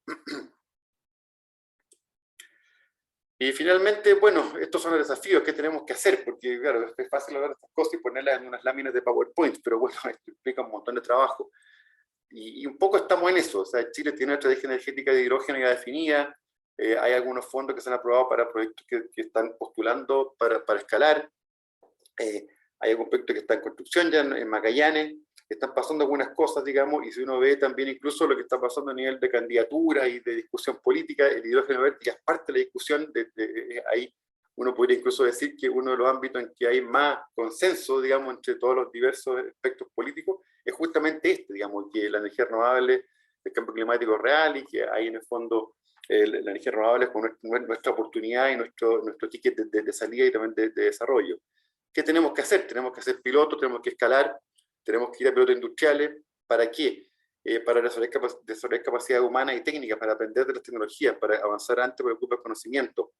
Y finalmente, bueno, estos son los desafíos que tenemos que hacer, porque claro, es fácil hablar de estas cosas y ponerlas en unas láminas de PowerPoint, pero bueno, esto implica un montón de trabajo. Y un poco estamos en eso, o sea, Chile tiene una estrategia energética de hidrógeno ya definida, hay algunos fondos que se han aprobado para proyectos que están postulando para escalar, hay algún proyecto que está en construcción ya en Magallanes, están pasando algunas cosas, digamos, y si uno ve también incluso lo que está pasando a nivel de candidatura y de discusión política, el hidrógeno verde ya es parte de la discusión, ahí uno podría incluso decir que uno de los ámbitos en que hay más consenso, digamos, entre todos los diversos aspectos políticos, es justamente digamos, que la energía renovable, el cambio climático es real y que hay en el fondo la energía renovable es como nuestra oportunidad y nuestro ticket de salida y también de desarrollo. ¿Qué tenemos que hacer? Tenemos que hacer pilotos, tenemos que escalar, tenemos que ir a pilotos industriales. ¿Para qué? Para desarrollar capacidad humana y técnica, para aprender de las tecnologías, para avanzar antes por el grupo de conocimiento.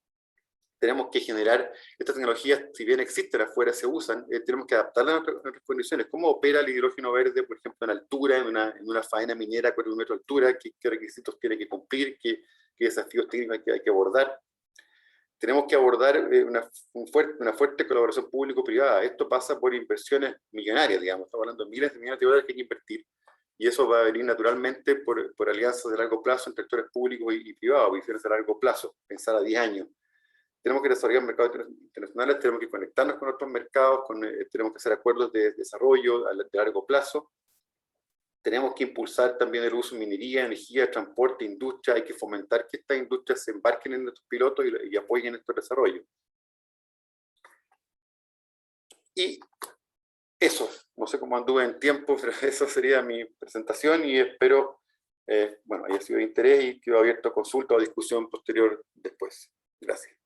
Tenemos que generar estas tecnologías, si bien existen afuera, se usan, tenemos que adaptarlas a nuestras condiciones. ¿Cómo opera el hidrógeno verde, por ejemplo, en altura, en una faena minera a 4 metros de altura? ¿Qué requisitos tiene que cumplir? ¿Qué desafíos técnicos hay que abordar? Tenemos que abordar una fuerte colaboración público-privada. Esto pasa por inversiones millonarias, digamos. Estamos hablando de miles de millones de dólares que hay que invertir. Y eso va a venir naturalmente por alianzas de largo plazo entre actores públicos y privados, visiones a largo plazo, pensar a 10 años. Tenemos que desarrollar mercados internacionales, tenemos que conectarnos con otros mercados, tenemos que hacer acuerdos de desarrollo de largo plazo. Tenemos que impulsar también el uso de minería, energía, transporte, industria. Hay que fomentar que estas industrias se embarquen en estos pilotos y apoyen estos desarrollos. Y eso, no sé cómo anduve en tiempo, pero esa sería mi presentación y espero bueno, haya sido de interés y quedo abierto a consulta o discusión posterior después. Gracias.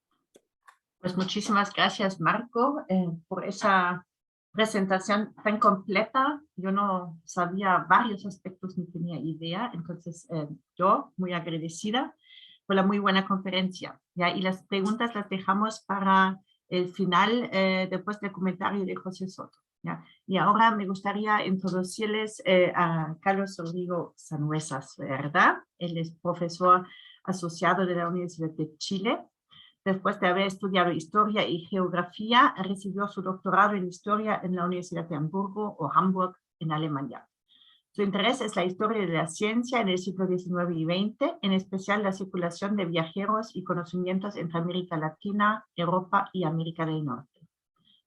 Pues muchísimas gracias, Marco, por esa presentación tan completa. Yo no sabía varios aspectos, ni tenía idea, entonces yo muy agradecida por la muy buena conferencia. ¿Ya? Y las preguntas las dejamos para el final, después del comentario de José Soto. ¿Ya? Y ahora me gustaría introducirles a Carlos Rodrigo Sanhuezas, ¿verdad? Él es profesor asociado de la Universidad de Chile. Después de haber estudiado Historia y Geografía, recibió su doctorado en Historia en la Universidad de Hamburgo o Hamburg, en Alemania. Su interés es la historia de la ciencia en el siglo XIX y XX, en especial la circulación de viajeros y conocimientos entre América Latina, Europa y América del Norte.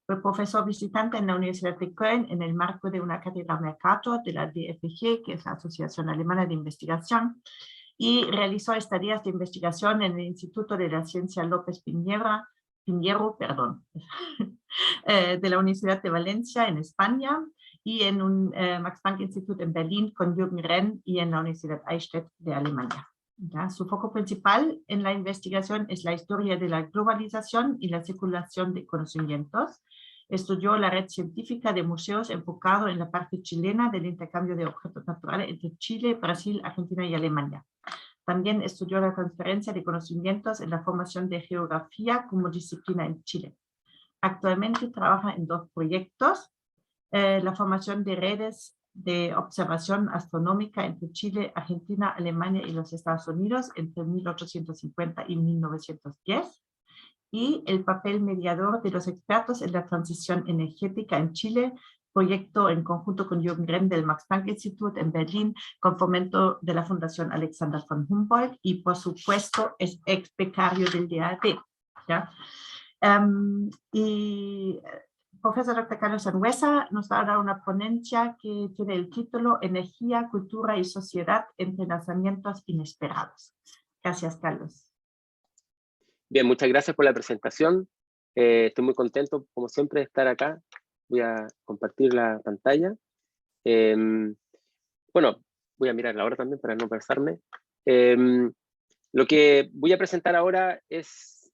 Fue profesor visitante en la Universidad de Köln en el marco de una cátedra Mercator de la DFG, que es la Asociación Alemana de Investigación, y realizó estadías de investigación en el Instituto de la Ciencia López Piñero, de la Universidad de Valencia en España, y en un Max Planck Institute en Berlín con Jürgen Renn y en la Universidad Eichstätt de Alemania. ¿Ya? Su foco principal en la investigación es la historia de la globalización y la circulación de conocimientos. Estudió la red científica de museos enfocado en la parte chilena del intercambio de objetos naturales entre Chile, Brasil, Argentina y Alemania. También estudió la transferencia de conocimientos en la formación de geografía como disciplina en Chile. Actualmente trabaja en 2 proyectos, la formación de redes de observación astronómica entre Chile, Argentina, Alemania y los Estados Unidos entre 1850 y 1910, y el papel mediador de los expertos en la transición energética en Chile, proyecto en conjunto con Jürgen Gremm del Max Planck Institut en Berlín, con fomento de la Fundación Alexander von Humboldt, y por supuesto es ex becario del DAAD. ¿Ya? Profesor Dr. Carlos Sangüesa nos va a dar una ponencia que tiene el título Energía, Cultura y Sociedad, Entrelazamientos Inesperados. Gracias, Carlos. Bien, muchas gracias por la presentación. Estoy muy contento, como siempre, de estar acá. Voy a compartir la pantalla. Bueno, voy a mirar la hora también para no pasarme. Lo que voy a presentar ahora es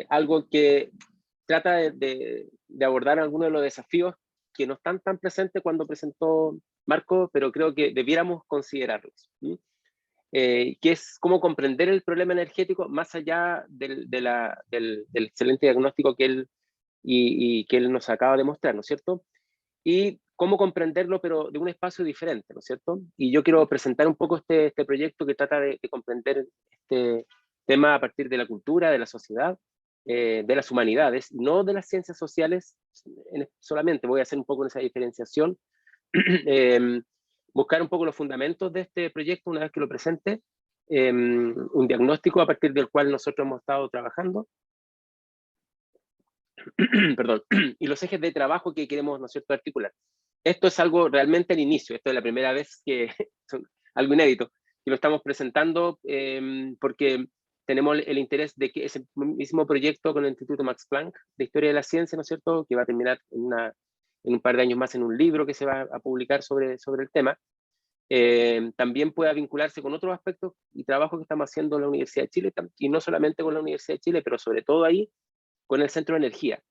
algo que trata de abordar algunos de los desafíos que no están tan presentes cuando presentó Marco, pero creo que debiéramos considerarlos. Que es cómo comprender el problema energético más allá del excelente diagnóstico que él, que él nos acaba de mostrar, ¿no es cierto? Y cómo comprenderlo, pero de un espacio diferente, ¿no es cierto? Y yo quiero presentar un poco este proyecto que trata de comprender este tema a partir de la cultura, de la sociedad, de las humanidades, no de las ciencias sociales solamente. Voy a hacer un poco esa diferenciación, buscar un poco los fundamentos de este proyecto una vez que lo presente, un diagnóstico a partir del cual nosotros hemos estado trabajando, perdón, y los ejes de trabajo que queremos, ¿no es cierto?, articular. Esto es algo realmente al inicio, esto es la primera vez que, algo inédito, que lo estamos presentando porque tenemos el interés de que ese mismo proyecto con el Instituto Max Planck de Historia de la Ciencia, ¿no es cierto?, que va a terminar en un par de años más en un libro que se va a publicar sobre el tema, también pueda vincularse con otros aspectos y trabajos que estamos haciendo en la Universidad de Chile, y no solamente con la Universidad de Chile, pero sobre todo ahí con el Centro de Energía.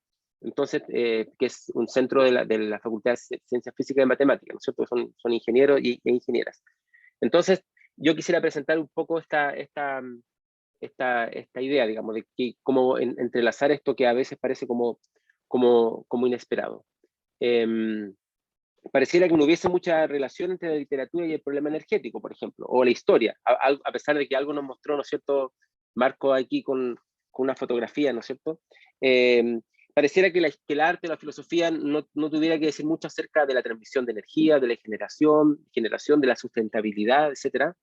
Entonces, que es un centro de la Facultad de Ciencias Físicas y Matemáticas, ¿no es cierto? Son ingenieros e ingenieras. Entonces, yo quisiera presentar un poco esta idea, digamos, de que cómo entrelazar esto que a veces parece como inesperado. Pareciera que no hubiese mucha relación entre la literatura y el problema energético, por ejemplo, o la historia, a pesar de que algo nos mostró, ¿no es cierto?, Marco aquí con una fotografía, ¿no es cierto? Pareciera que el arte o la filosofía no tuviera que decir mucho acerca de la transmisión de energía, de la generación de la sustentabilidad, etcétera.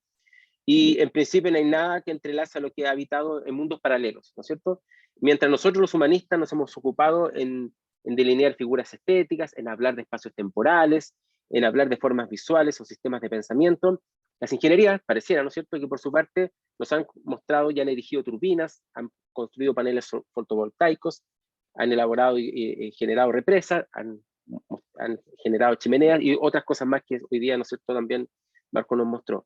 Y en principio no hay nada que entrelaza lo que ha habitado en mundos paralelos, ¿no es cierto? Mientras nosotros los humanistas nos hemos ocupado en delinear figuras estéticas, en hablar de espacios temporales, en hablar de formas visuales o sistemas de pensamiento, las ingenierías pareciera, ¿no es cierto?, que por su parte nos han mostrado y han erigido turbinas, han construido paneles fotovoltaicos, han elaborado y generado represas, han generado chimeneas y otras cosas más que hoy día, ¿no es cierto?, también Marco nos mostró.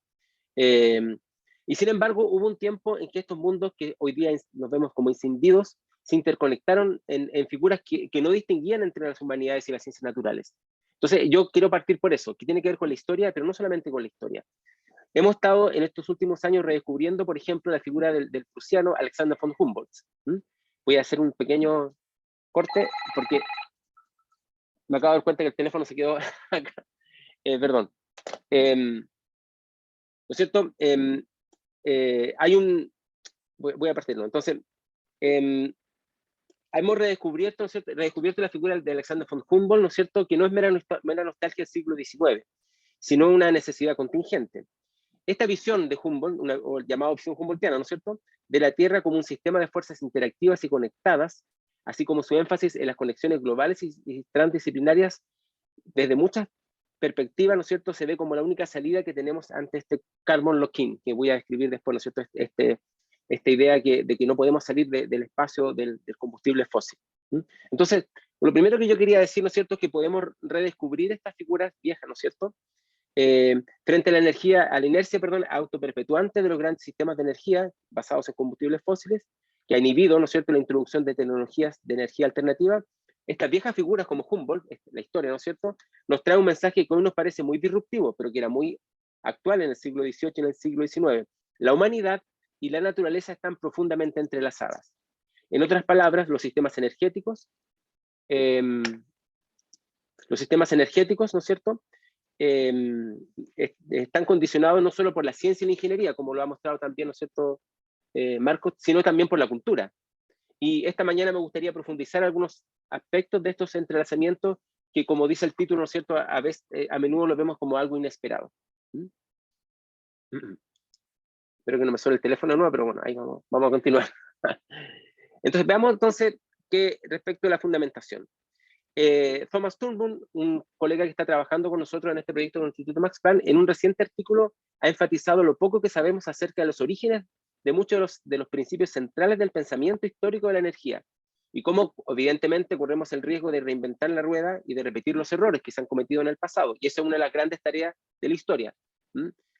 Y sin embargo, hubo un tiempo en que estos mundos que hoy día nos vemos como inscindidos, se interconectaron en figuras que no distinguían entre las humanidades y las ciencias naturales. Entonces, yo quiero partir por eso, que tiene que ver con la historia, pero no solamente con la historia. Hemos estado en estos últimos años redescubriendo, por ejemplo, la figura del prusiano Alexander von Humboldt. Voy a hacer un pequeño corte, porque me acabo de dar cuenta que el teléfono se quedó acá. Perdón. ¿No es cierto? Hay un... Voy a partirlo. Entonces, hemos redescubierto la figura de Alexander von Humboldt, ¿no es cierto?, que no es mera nostalgia del siglo XIX, sino una necesidad contingente. Esta visión de Humboldt, o llamada opción humboldtiana, ¿no es cierto?, de la Tierra como un sistema de fuerzas interactivas y conectadas, así como su énfasis en las conexiones globales y transdisciplinarias, desde muchas perspectivas, ¿no es cierto?, se ve como la única salida que tenemos ante este carbon lock-in, que voy a describir después, ¿no es cierto?, esta idea de que no podemos salir del espacio del combustible fósil. Entonces, lo primero que yo quería decir, ¿no es cierto?, es que podemos redescubrir estas figuras viejas, ¿no es cierto?, frente a la inercia, autoperpetuante de los grandes sistemas de energía basados en combustibles fósiles, que ha inhibido, ¿no es cierto?, la introducción de tecnologías de energía alternativa. Estas viejas figuras como Humboldt, la historia, ¿no es cierto?, nos trae un mensaje que hoy nos parece muy disruptivo, pero que era muy actual en el siglo XVIII y en el siglo XIX. La humanidad y la naturaleza están profundamente entrelazadas. En otras palabras, los sistemas energéticos, ¿no es cierto?, están condicionados no solo por la ciencia y la ingeniería, como lo ha mostrado también, ¿no es cierto?, Marcos, sino también por la cultura. Y esta mañana me gustaría profundizar algunos aspectos de estos entrelazamientos que como dice el título, ¿no es cierto?, a veces, a menudo lo vemos como algo inesperado. Espero que no me suene el teléfono nuevo, pero bueno, ahí vamos a continuar. Entonces, veamos entonces que respecto a la fundamentación. Thomas Turnbull, un colega que está trabajando con nosotros en este proyecto del Instituto Max Planck, en un reciente artículo ha enfatizado lo poco que sabemos acerca de los orígenes de muchos de los principios centrales del pensamiento histórico de la energía, y cómo evidentemente corremos el riesgo de reinventar la rueda y de repetir los errores que se han cometido en el pasado, y esa es una de las grandes tareas de la historia.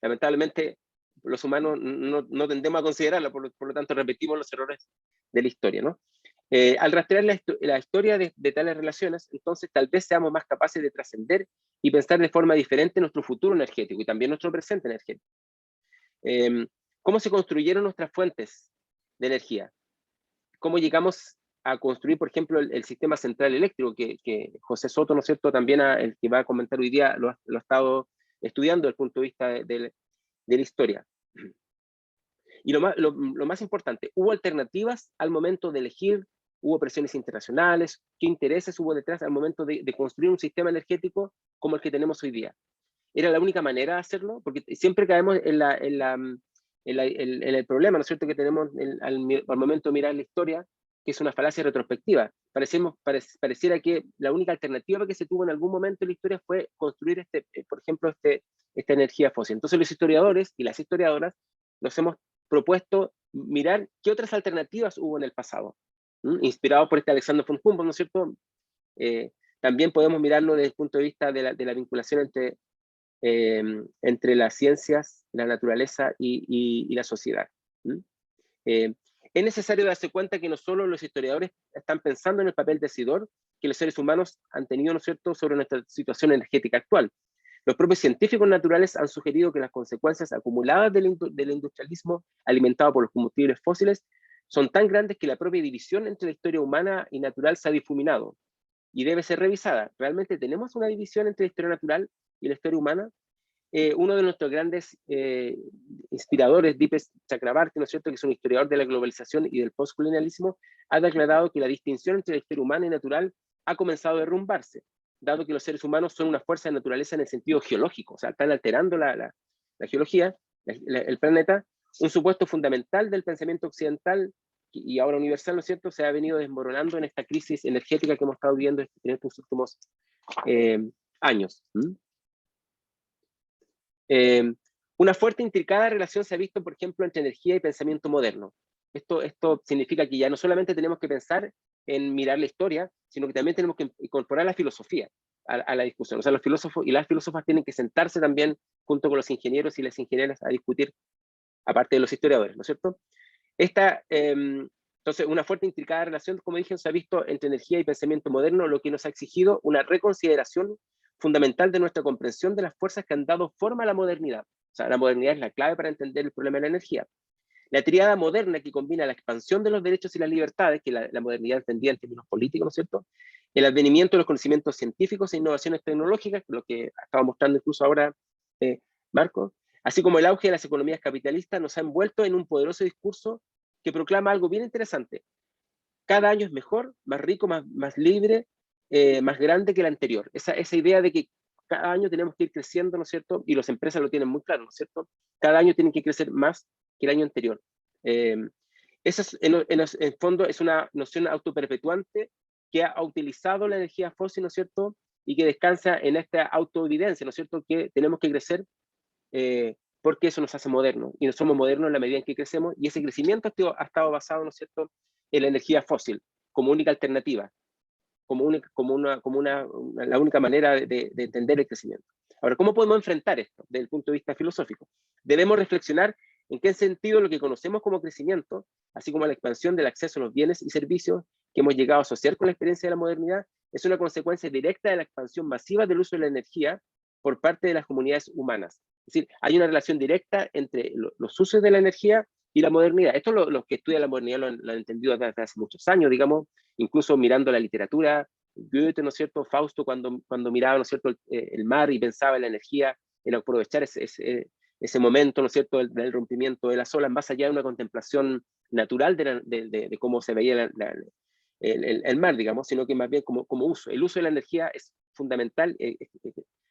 Lamentablemente, los humanos no tendemos a considerarla, por lo tanto repetimos los errores de la historia, ¿no? Al rastrear la historia de tales relaciones, entonces tal vez seamos más capaces de trascender y pensar de forma diferente nuestro futuro energético y también nuestro presente energético. ¿Cómo se construyeron nuestras fuentes de energía? ¿Cómo llegamos a construir, por ejemplo, el sistema central eléctrico que José Soto, ¿no es cierto?, también el que va a comentar hoy día, lo ha estado estudiando desde el punto de vista de la historia. Y lo más importante, ¿hubo alternativas al momento de elegir? ¿Hubo presiones internacionales? ¿Qué intereses hubo detrás al momento de construir un sistema energético como el que tenemos hoy día? ¿Era la única manera de hacerlo? Porque siempre caemos en el problema, ¿no es cierto?, que tenemos al momento de mirar la historia, que es una falacia retrospectiva. Pareciera que la única alternativa que se tuvo en algún momento en la historia fue construir, por ejemplo, esta energía fósil. Entonces los historiadores y las historiadoras nos hemos propuesto mirar qué otras alternativas hubo en el pasado. Inspirado por Alexander von Humboldt, ¿no es cierto? También podemos mirarlo desde el punto de vista de la vinculación entre las ciencias, la naturaleza y la sociedad. Es necesario darse cuenta que no solo los historiadores están pensando en el papel decidor que los seres humanos han tenido, ¿no es cierto?, sobre nuestra situación energética actual. Los propios científicos naturales han sugerido que las consecuencias acumuladas del industrialismo alimentado por los combustibles fósiles son tan grandes que la propia división entre la historia humana y natural se ha difuminado y debe ser revisada. ¿Realmente tenemos una división entre la historia natural y la historia humana? Uno de nuestros grandes inspiradores, Dipesh Chakrabarty, ¿no es cierto?, que es un historiador de la globalización y del postcolonialismo, ha declarado que la distinción entre la historia humana y natural ha comenzado a derrumbarse, dado que los seres humanos son una fuerza de naturaleza en el sentido geológico, o sea, están alterando la geología, el planeta. Un supuesto fundamental del pensamiento occidental y ahora universal, ¿no es cierto?, se ha venido desmoronando en esta crisis energética que hemos estado viviendo en estos últimos años. Una fuerte e intrincada relación se ha visto, por ejemplo, entre energía y pensamiento moderno. Esto significa que ya no solamente tenemos que pensar en mirar la historia, sino que también tenemos que incorporar la filosofía a la discusión. O sea, los filósofos y las filósofas tienen que sentarse también junto con los ingenieros y las ingenieras a discutir, aparte de los historiadores, ¿no es cierto? Entonces, una fuerte e intrincada relación, como dije, se ha visto entre energía y pensamiento moderno, lo que nos ha exigido una reconsideración fundamental de nuestra comprensión de las fuerzas que han dado forma a la modernidad. O sea, la modernidad es la clave para entender el problema de la energía. La tríada moderna que combina la expansión de los derechos y las libertades, que la modernidad entendía en términos políticos, ¿no es cierto?, el advenimiento de los conocimientos científicos e innovaciones tecnológicas, lo que estaba mostrando incluso ahora Marco, así como el auge de las economías capitalistas, nos ha envuelto en un poderoso discurso que proclama algo bien interesante. Cada año es mejor, más rico, más libre, más grande que el anterior. Esa idea de que cada año tenemos que ir creciendo, ¿no es cierto? Y las empresas lo tienen muy claro, ¿no es cierto? Cada año tienen que crecer más que el año anterior. Esa en fondo es una noción autoperpetuante que ha utilizado la energía fósil, ¿no es cierto?, y que descansa en esta autoevidencia, ¿no es cierto?, que tenemos que crecer porque eso nos hace modernos, y no somos modernos en la medida en que crecemos, y ese crecimiento ha estado basado, ¿no es cierto?, en la energía fósil como única alternativa, la única manera de entender el crecimiento. Ahora, ¿cómo podemos enfrentar esto desde el punto de vista filosófico? Debemos reflexionar en qué sentido lo que conocemos como crecimiento, así como la expansión del acceso a los bienes y servicios que hemos llegado a asociar con la experiencia de la modernidad, es una consecuencia directa de la expansión masiva del uso de la energía por parte de las comunidades humanas. Es decir, hay una relación directa entre los usos de la energía y la modernidad. Esto los que estudian la modernidad lo han entendido desde hace muchos años, digamos, incluso mirando la literatura. Goethe, ¿no es cierto?, Fausto, cuando miraba, ¿no es cierto?, el mar y pensaba en la energía, en aprovechar ese momento, ¿no es cierto?, del rompimiento de las olas, más allá de una contemplación natural de cómo se veía el mar, digamos, sino que más bien como uso. El uso de la energía es fundamental,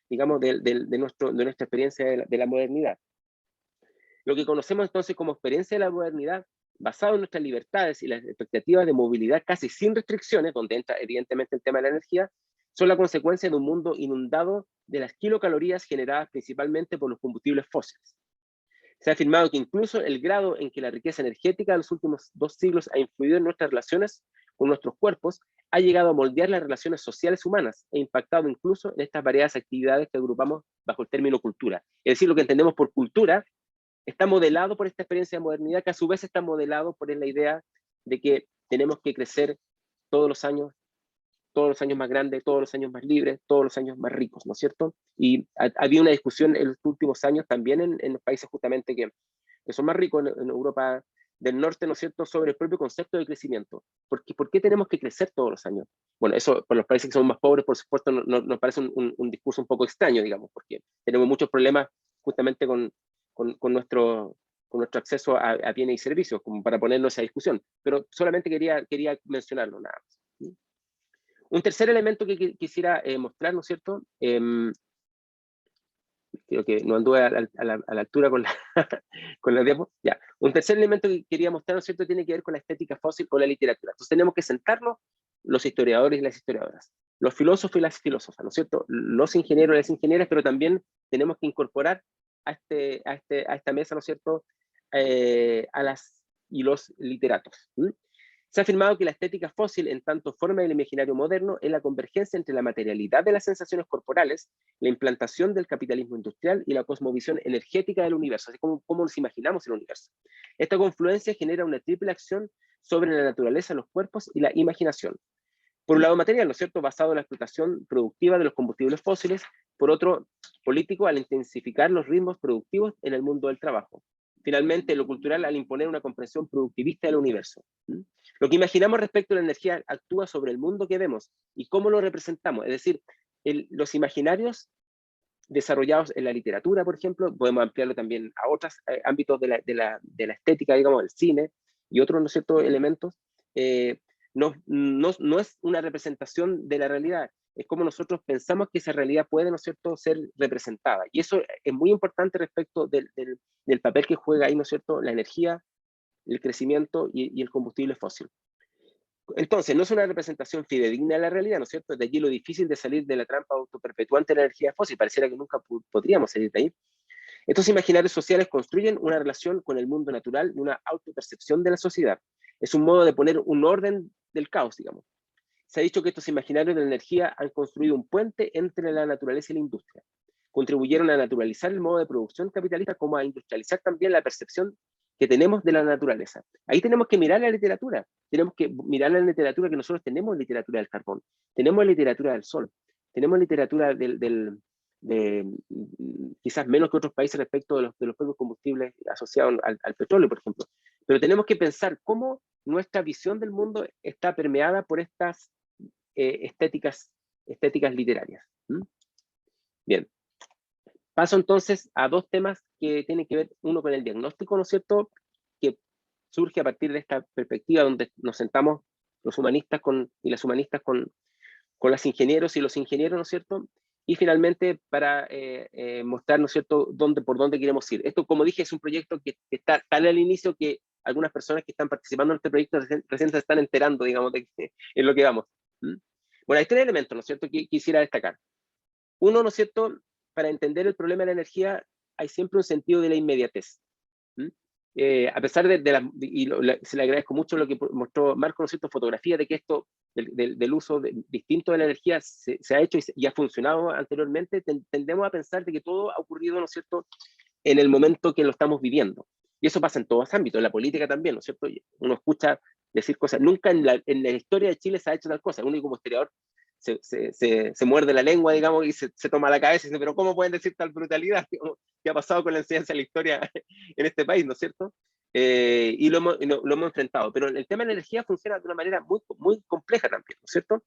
digamos, de nuestra experiencia de la modernidad. Lo que conocemos entonces como experiencia de la modernidad, basado en nuestras libertades y las expectativas de movilidad casi sin restricciones, donde entra evidentemente el tema de la energía, son la consecuencia de un mundo inundado de las kilocalorías generadas principalmente por los combustibles fósiles. Se ha afirmado que incluso el grado en que la riqueza energética de los últimos 2 siglos ha influido en nuestras relaciones con nuestros cuerpos, ha llegado a moldear las relaciones sociales humanas e impactado incluso en estas variadas actividades que agrupamos bajo el término cultura. Es decir, lo que entendemos por cultura está modelado por esta experiencia de modernidad, que a su vez está modelado por la idea de que tenemos que crecer todos los años más grandes, todos los años más libres, todos los años más ricos, ¿no es cierto? Y había una discusión en los últimos años también en los países justamente que son más ricos, en Europa del Norte, ¿no es cierto?, sobre el propio concepto de crecimiento. ¿Por qué tenemos que crecer todos los años? Bueno, eso para los países que son más pobres, por supuesto, nos parece un discurso un poco extraño, digamos, porque tenemos muchos problemas justamente con nuestro acceso a bienes y servicios, como para ponernos a discusión. Pero solamente quería mencionarlo, nada más. Un tercer elemento que quisiera mostrar, ¿no es cierto? Creo que no anduve a la altura con la diapo. Ya. Un tercer elemento que quería mostrar, ¿no es cierto?, tiene que ver con la estética fósil, con la literatura. Entonces tenemos que sentarnos, los historiadores y las historiadoras, los filósofos y las filósofas, ¿no es cierto?, los ingenieros y las ingenieras, pero también tenemos que incorporar a esta mesa, ¿no es cierto?, a las y los literatos. Se ha afirmado que la estética fósil, en tanto forma del imaginario moderno, es la convergencia entre la materialidad de las sensaciones corporales, la implantación del capitalismo industrial y la cosmovisión energética del universo, así como nos imaginamos el universo. Esta confluencia genera una triple acción sobre la naturaleza, los cuerpos y la imaginación. Por un lado material, ¿no es cierto?, basado en la explotación productiva de los combustibles fósiles; por otro, político, al intensificar los ritmos productivos en el mundo del trabajo. Finalmente, lo cultural, al imponer una comprensión productivista del universo. Lo que imaginamos respecto a la energía actúa sobre el mundo que vemos y cómo lo representamos. Es decir, los imaginarios desarrollados en la literatura, por ejemplo, podemos ampliarlo también a otros ámbitos de la estética, digamos, el cine y otros, ¿no es cierto?, elementos. No es una representación de la realidad, es como nosotros pensamos que esa realidad puede, ¿no es cierto?, ser representada. Y eso es muy importante respecto del papel que juega ahí, ¿no es cierto?, la energía, el crecimiento y el combustible fósil. Entonces, no es una representación fidedigna de la realidad, ¿no es cierto? De allí lo difícil de salir de la trampa autoperpetuante de la energía fósil. Pareciera que nunca podríamos salir de ahí. Estos imaginarios sociales construyen una relación con el mundo natural y una autopercepción de la sociedad. Es un modo de poner un orden del caos, digamos. Se ha dicho que estos imaginarios de la energía han construido un puente entre la naturaleza y la industria. Contribuyeron a naturalizar el modo de producción capitalista, como a industrializar también la percepción que tenemos de la naturaleza. Ahí tenemos que mirar la literatura. Tenemos que mirar la literatura que nosotros tenemos, literatura del carbón, tenemos literatura del sol, tenemos literatura quizás menos que otros países respecto de los propios combustibles asociados al petróleo, por ejemplo. Pero tenemos que pensar cómo nuestra visión del mundo está permeada por estas estéticas literarias. Bien. Paso entonces a dos temas que tienen que ver, uno con el diagnóstico, ¿no es cierto?, que surge a partir de esta perspectiva donde nos sentamos los humanistas y las humanistas con los ingenieros y los ingenieros, ¿no es cierto?, y finalmente para mostrar, ¿no es cierto?, por dónde queremos ir. Esto, como dije, es un proyecto que está tan al inicio que algunas personas que están participando en este proyecto recién se están enterando, digamos, de en lo que vamos. Bueno, hay tres elementos, ¿no es cierto?, que quisiera destacar. Uno, ¿no es cierto?, para entender el problema de la energía hay siempre un sentido de la inmediatez. A pesar se le agradezco mucho lo que mostró Marco, ¿no es cierto?, fotografía de que esto, del uso distinto de la energía se ha hecho y ha funcionado anteriormente. Tendemos a pensar de que todo ha ocurrido, ¿no es cierto?, en el momento que lo estamos viviendo. Y eso pasa en todos los ámbitos, en la política también, ¿no es cierto? Uno escucha decir cosas, nunca en la historia de Chile se ha hecho tal cosa. Uno como historiador se muerde la lengua, digamos, y se toma la cabeza y dice, pero ¿cómo pueden decir tal brutalidad? ¿Qué ha pasado con la enseñanza de la historia en este país, ¿no es cierto? Y lo hemos enfrentado. Pero el tema de la energía funciona de una manera muy, muy compleja también, ¿no es cierto?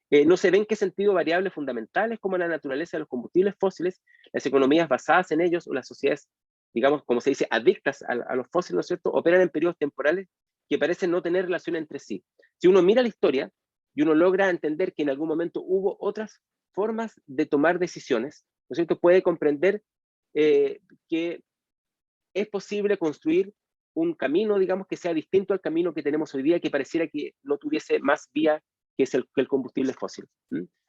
No se ven en qué sentido variables fundamentales como la naturaleza de los combustibles fósiles, las economías basadas en ellos o las sociedades, digamos, como se dice, adictas a los fósiles, ¿no es cierto?, operan en periodos temporales que parecen no tener relación entre sí. Si uno mira la historia y uno logra entender que en algún momento hubo otras formas de tomar decisiones, ¿no es cierto? Puede comprender que es posible construir un camino, digamos, que sea distinto al camino que tenemos hoy día, que pareciera que no tuviese más vía que el combustible fósil.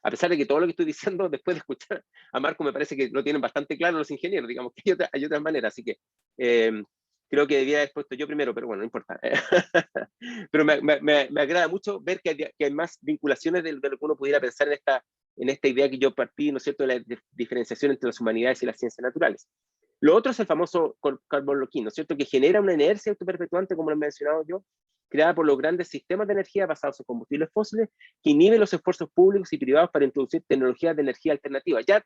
A pesar de que todo lo que estoy diciendo, después de escuchar a Marco, me parece que lo tienen bastante claro los ingenieros, digamos, que hay otras maneras, así que creo que debía haber puesto yo primero, pero bueno, no importa. Pero me agrada mucho ver que hay más vinculaciones de lo que uno pudiera pensar en esta idea que yo partí, ¿no es cierto?, de la diferenciación entre las humanidades y las ciencias naturales. Lo otro es el famoso carbon locking, ¿no es cierto?, que genera una inercia autoperpetuante, como lo he mencionado yo, creada por los grandes sistemas de energía basados en combustibles fósiles, que inhibe los esfuerzos públicos y privados para introducir tecnologías de energía alternativa. Ya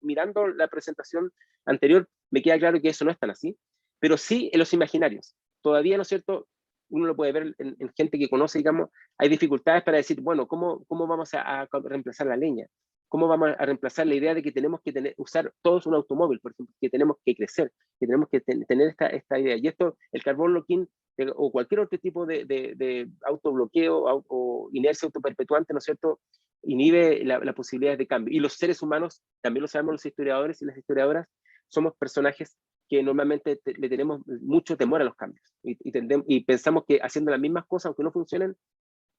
mirando la presentación anterior, me queda claro que eso no es tan así, pero sí en los imaginarios. Todavía, ¿no es cierto?, uno lo puede ver en gente que conoce, digamos, hay dificultades para decir, bueno, ¿cómo vamos a reemplazar la leña? ¿Cómo vamos a reemplazar la idea de que tenemos que usar todos un automóvil, por ejemplo, que tenemos que crecer, que tenemos que tener esta idea? Y esto, el carbon locking o cualquier otro tipo de autobloqueo o inercia autoperpetuante, ¿no es cierto?, inhibe la posibilidad de cambio. Y los seres humanos, también lo sabemos los historiadores y las historiadoras, somos personajes que normalmente le tenemos mucho temor a los cambios y pensamos que haciendo las mismas cosas, aunque no funcionen,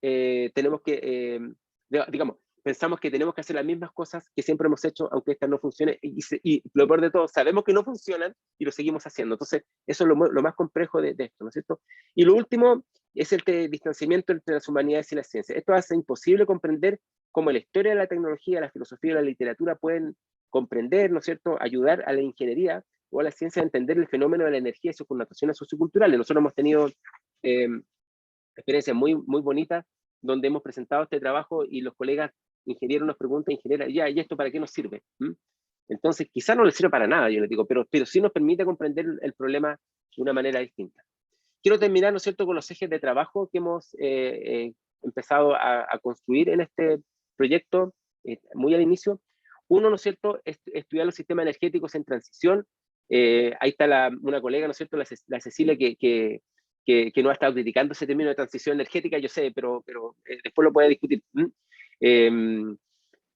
tenemos que, digamos, pensamos que tenemos que hacer las mismas cosas que siempre hemos hecho, aunque estas no funcionen, y lo peor de todo, sabemos que no funcionan y lo seguimos haciendo. Entonces, eso es lo más complejo de esto, ¿no es cierto? Y lo último es el distanciamiento entre las humanidades y las ciencias. Esto hace imposible comprender cómo la historia de la tecnología, la filosofía y la literatura pueden comprender, ¿no es cierto?, ayudar a la ingeniería o a la ciencia a entender el fenómeno de la energía y sus connotaciones socioculturales. Nosotros hemos tenido experiencias muy, muy bonitas donde hemos presentado este trabajo y los colegas ingenieros nos preguntan, ingeniera, ¿y esto para qué nos sirve? Entonces, quizá no les sirve para nada, yo les digo, pero sí nos permite comprender el problema de una manera distinta. Quiero terminar, ¿no es cierto?, con los ejes de trabajo que hemos empezado a construir en este proyecto muy al inicio. Uno, ¿no es cierto?, estudiar los sistemas energéticos en transición. Ahí está una colega, ¿no es cierto?, la Cecilia, que no ha estado criticando ese término de transición energética, yo sé, pero después lo puede discutir.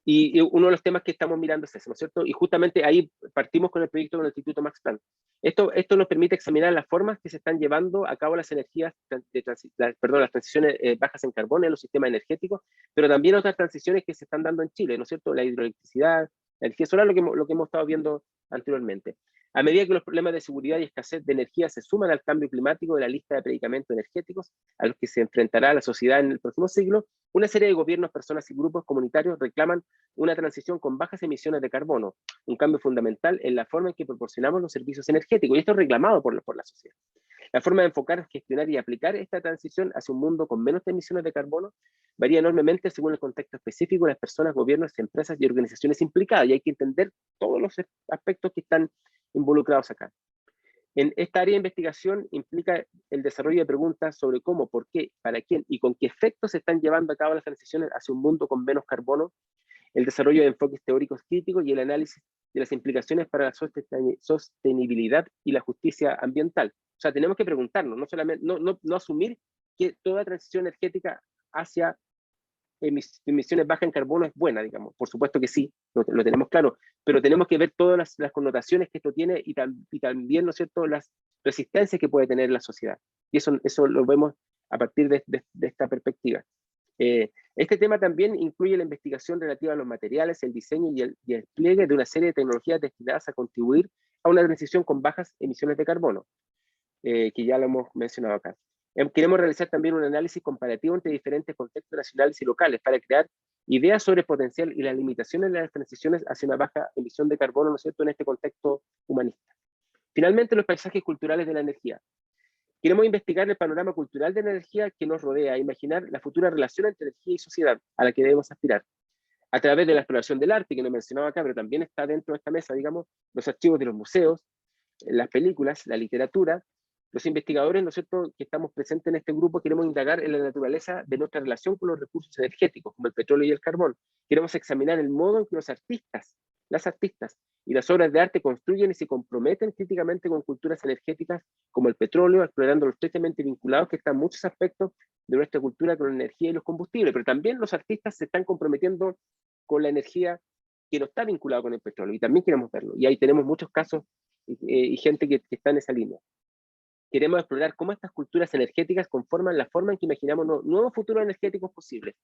Y uno de los temas que estamos mirando es ese, ¿no es cierto? Y justamente ahí partimos con el proyecto del Instituto Max Planck. Esto nos permite examinar las formas que se están llevando a cabo las energías, las transiciones bajas en carbono en los sistemas energéticos, pero también otras transiciones que se están dando en Chile, ¿no es cierto? La hidroelectricidad, la energía solar, lo que hemos estado viendo anteriormente. A medida que los problemas de seguridad y escasez de energía se suman al cambio climático de la lista de predicamentos energéticos a los que se enfrentará la sociedad en el próximo siglo, una serie de gobiernos, personas y grupos comunitarios reclaman una transición con bajas emisiones de carbono, un cambio fundamental en la forma en que proporcionamos los servicios energéticos, y esto es reclamado por la sociedad. La forma de enfocar, gestionar y aplicar esta transición hacia un mundo con menos emisiones de carbono varía enormemente según el contexto específico de las personas, gobiernos, empresas y organizaciones implicadas, y hay que entender todos los aspectos que están involucrados acá. En esta área de investigación implica el desarrollo de preguntas sobre cómo, por qué, para quién y con qué efectos se están llevando a cabo las transiciones hacia un mundo con menos carbono, el desarrollo de enfoques teóricos críticos y el análisis de las implicaciones para la sostenibilidad y la justicia ambiental. O sea, tenemos que preguntarnos, no solamente, no asumir que toda transición energética hacia emisiones bajas en carbono es buena, digamos. Por supuesto que sí, lo tenemos claro, pero tenemos que ver todas las connotaciones que esto tiene y también, ¿no es cierto?, las resistencias que puede tener la sociedad. Y eso lo vemos a partir de esta perspectiva. Este tema también incluye la investigación relativa a los materiales, el diseño y el despliegue de una serie de tecnologías destinadas a contribuir a una transición con bajas emisiones de carbono, que ya lo hemos mencionado acá. Queremos realizar también un análisis comparativo entre diferentes contextos nacionales y locales para crear ideas sobre el potencial y las limitaciones de las transiciones hacia una baja emisión de carbono, ¿no es cierto?, en este contexto humanista. Finalmente, los paisajes culturales de la energía. Queremos investigar el panorama cultural de la energía que nos rodea, imaginar la futura relación entre energía y sociedad a la que debemos aspirar. A través de la exploración del arte, que no he mencionado acá, pero también está dentro de esta mesa, digamos, los archivos de los museos, las películas, la literatura. Los investigadores, ¿no es cierto?, que estamos presentes en este grupo, queremos indagar en la naturaleza de nuestra relación con los recursos energéticos, como el petróleo y el carbón. Queremos examinar el modo en que los artistas las artistas. Y las obras de arte construyen y se comprometen críticamente con culturas energéticas como el petróleo, explorando los estrechamente vinculados que están muchos aspectos de nuestra cultura con la energía y los combustibles. Pero también los artistas se están comprometiendo con la energía que no está vinculada con el petróleo, y también queremos verlo. Y ahí tenemos muchos casos y gente que está en esa línea. Queremos explorar cómo estas culturas energéticas conforman la forma en que imaginamos nuevos futuros energéticos posibles.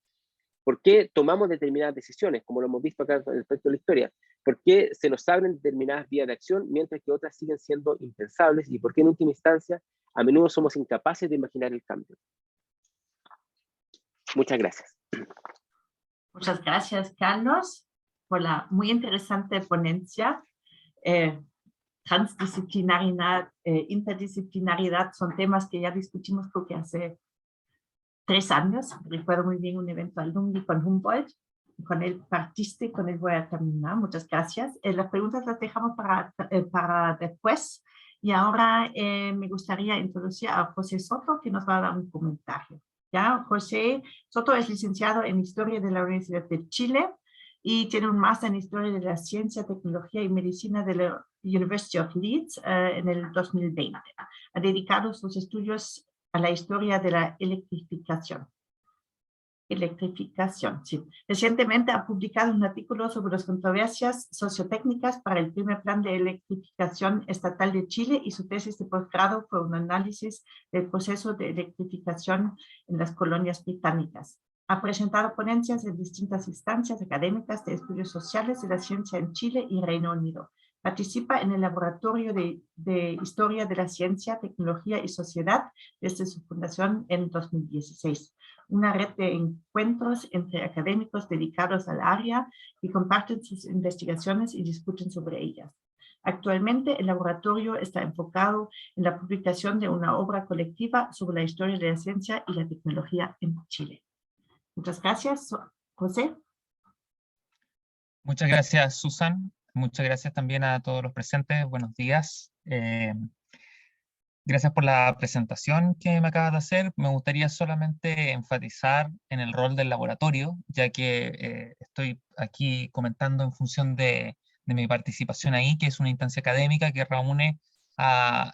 ¿Por qué tomamos determinadas decisiones, como lo hemos visto acá respecto a la historia? ¿Por qué se nos abren determinadas vías de acción, mientras que otras siguen siendo impensables? ¿Y por qué en última instancia a menudo somos incapaces de imaginar el cambio? Muchas gracias. Muchas gracias, Carlos, por la muy interesante ponencia. Transdisciplinaridad, interdisciplinaridad son temas que ya discutimos creo que hace 3 años. Recuerdo muy bien un evento alumni con Humboldt. Con él partiste y con él voy a terminar. Muchas gracias. Las preguntas las dejamos para después. Y ahora me gustaría introducir a José Soto, que nos va a dar un comentario. ¿Ya? José Soto es licenciado en Historia de la Universidad de Chile y tiene un máster en Historia de la Ciencia, Tecnología y Medicina de la University of Leeds en el 2020. Ha dedicado sus estudios a la historia de la electrificación. Sí. Recientemente ha publicado un artículo sobre las controversias sociotécnicas para el primer plan de electrificación estatal de Chile, y su tesis de posgrado fue un análisis del proceso de electrificación en las colonias británicas. Ha presentado ponencias en distintas instancias académicas de estudios sociales de la ciencia en Chile y Reino Unido. Participa en el Laboratorio de Historia de la Ciencia, Tecnología y Sociedad desde su fundación en 2016. Una red de encuentros entre académicos dedicados al área que comparten sus investigaciones y discuten sobre ellas. Actualmente, el laboratorio está enfocado en la publicación de una obra colectiva sobre la historia de la ciencia y la tecnología en Chile. Muchas gracias, José. Muchas gracias, Susan. Muchas gracias también a todos los presentes. Buenos días. Gracias por la presentación que me acabas de hacer. Me gustaría solamente enfatizar en el rol del laboratorio, ya que estoy aquí comentando en función de mi participación ahí, que es una instancia académica que reúne a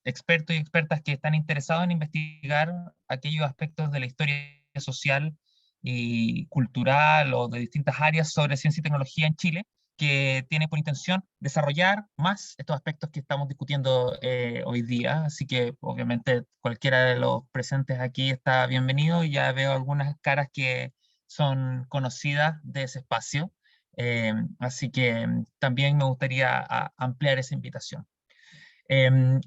expertos y expertas que están interesados en investigar aquellos aspectos de la historia social y cultural o de distintas áreas sobre ciencia y tecnología en Chile, que tiene por intención desarrollar más estos aspectos que estamos discutiendo hoy día. Así que obviamente cualquiera de los presentes aquí está bienvenido, y ya veo algunas caras que son conocidas de ese espacio. Así que también me gustaría ampliar esa invitación.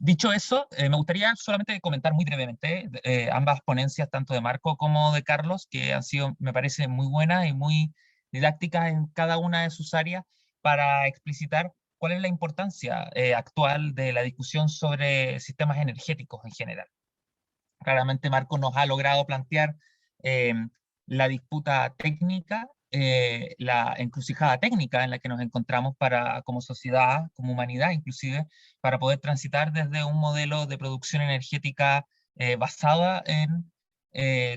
Dicho eso, me gustaría solamente comentar muy brevemente ambas ponencias, tanto de Marco como de Carlos, que han sido, me parece, muy buenas y muy didácticas en cada una de sus áreas, para explicitar cuál es la importancia actual de la discusión sobre sistemas energéticos en general. Claramente Marco nos ha logrado plantear la disputa técnica, la encrucijada técnica en la que nos encontramos como sociedad, como humanidad inclusive, para poder transitar desde un modelo de producción energética basada en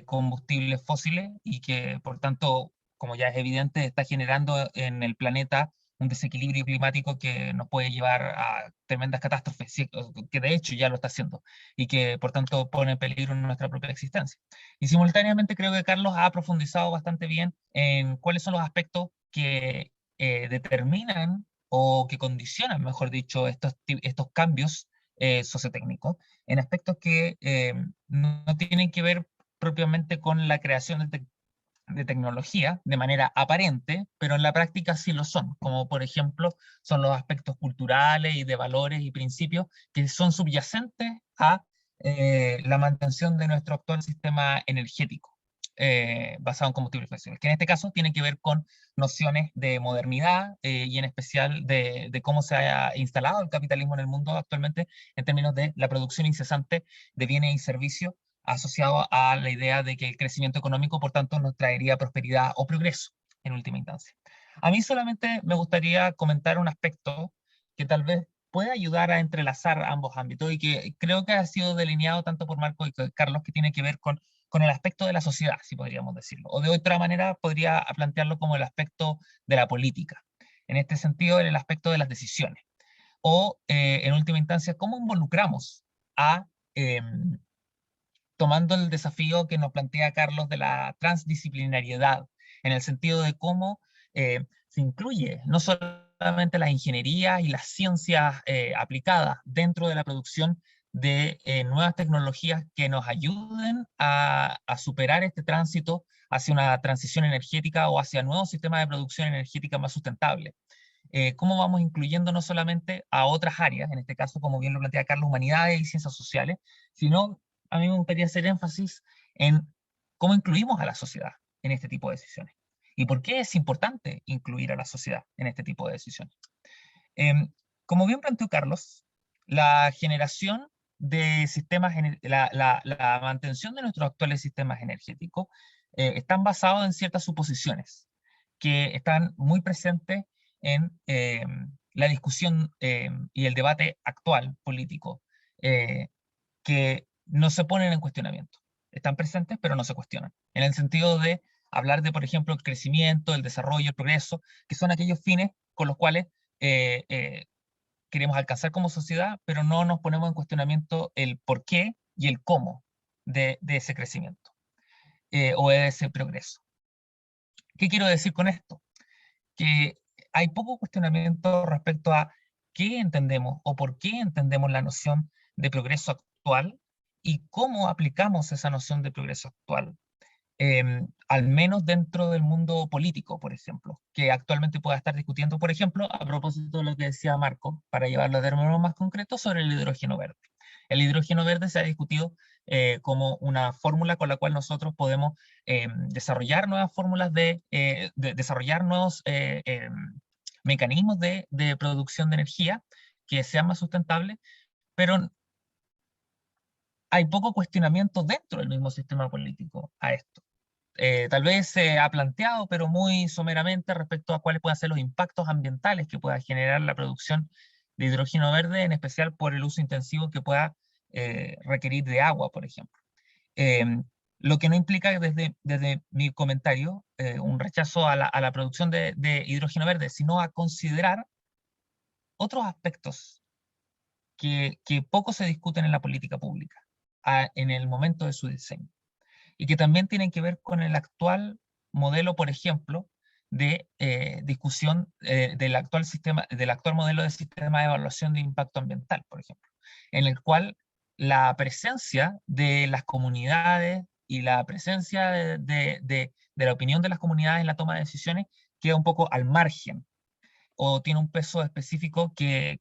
combustibles fósiles, y que por tanto, como ya es evidente, está generando en el planeta un desequilibrio climático que nos puede llevar a tremendas catástrofes, que de hecho ya lo está haciendo, y que por tanto pone en peligro nuestra propia existencia. Y simultáneamente creo que Carlos ha profundizado bastante bien en cuáles son los aspectos que determinan o que condicionan, mejor dicho, estos cambios sociotécnicos, en aspectos que no tienen que ver propiamente con la creación de tecnología de manera aparente, pero en la práctica sí lo son, como por ejemplo son los aspectos culturales y de valores y principios que son subyacentes a la mantención de nuestro actual sistema energético basado en combustibles fósiles, que en este caso tiene que ver con nociones de modernidad y en especial de cómo se ha instalado el capitalismo en el mundo actualmente en términos de la producción incesante de bienes y servicios, asociado a la idea de que el crecimiento económico, por tanto, nos traería prosperidad o progreso en última instancia. A mí solamente me gustaría comentar un aspecto que tal vez pueda ayudar a entrelazar ambos ámbitos, y que creo que ha sido delineado tanto por Marco y Carlos, que tiene que ver con el aspecto de la sociedad, si podríamos decirlo. O de otra manera podría plantearlo como el aspecto de la política. En este sentido, en el aspecto de las decisiones. O, en última instancia, cómo involucramos a, tomando el desafío que nos plantea Carlos de la transdisciplinariedad, en el sentido de cómo se incluye no solamente la ingeniería y las ciencias aplicadas dentro de la producción de nuevas tecnologías que nos ayuden a superar este tránsito hacia una transición energética o hacia nuevos sistemas de producción energética más sustentables. Cómo vamos incluyendo no solamente a otras áreas, en este caso, como bien lo plantea Carlos, humanidades y ciencias sociales, sino a mí me gustaría hacer énfasis en cómo incluimos a la sociedad en este tipo de decisiones. ¿Y por qué es importante incluir a la sociedad en este tipo de decisiones? Como bien planteó Carlos, la generación de sistemas, la mantención de nuestros actuales sistemas energéticos están basados en ciertas suposiciones que están muy presentes en la discusión y el debate actual político, que no se ponen en cuestionamiento. Están presentes, pero no se cuestionan. En el sentido de hablar de, por ejemplo, el crecimiento, el desarrollo, el progreso, que son aquellos fines con los cuales queremos alcanzar como sociedad, pero no nos ponemos en cuestionamiento el por qué y el cómo de ese crecimiento o de ese progreso. ¿Qué quiero decir con esto? Que hay poco cuestionamiento respecto a qué entendemos o por qué entendemos la noción de progreso actual y cómo aplicamos esa noción de progreso actual, al menos dentro del mundo político, por ejemplo, que actualmente pueda estar discutiendo, por ejemplo, a propósito de lo que decía Marco, para llevarlo a términos más concretos, sobre el hidrógeno verde. El hidrógeno verde se ha discutido como una fórmula con la cual nosotros podemos desarrollar nuevas fórmulas desarrollar nuevos mecanismos de producción de energía que sean más sustentables, pero hay poco cuestionamiento dentro del mismo sistema político a esto. Tal vez se ha planteado, pero muy someramente, respecto a cuáles pueden ser los impactos ambientales que pueda generar la producción de hidrógeno verde, en especial por el uso intensivo que pueda requerir de agua, por ejemplo. Lo que no implica, desde mi comentario, un rechazo a la producción de hidrógeno verde, sino a considerar otros aspectos que poco se discuten en la política pública en el momento de su diseño, y que también tienen que ver con el actual modelo, por ejemplo, de discusión del actual modelo de sistema de evaluación de impacto ambiental, por ejemplo, en el cual la presencia de las comunidades y la presencia de la opinión de las comunidades en la toma de decisiones queda un poco al margen, o tiene un peso específico que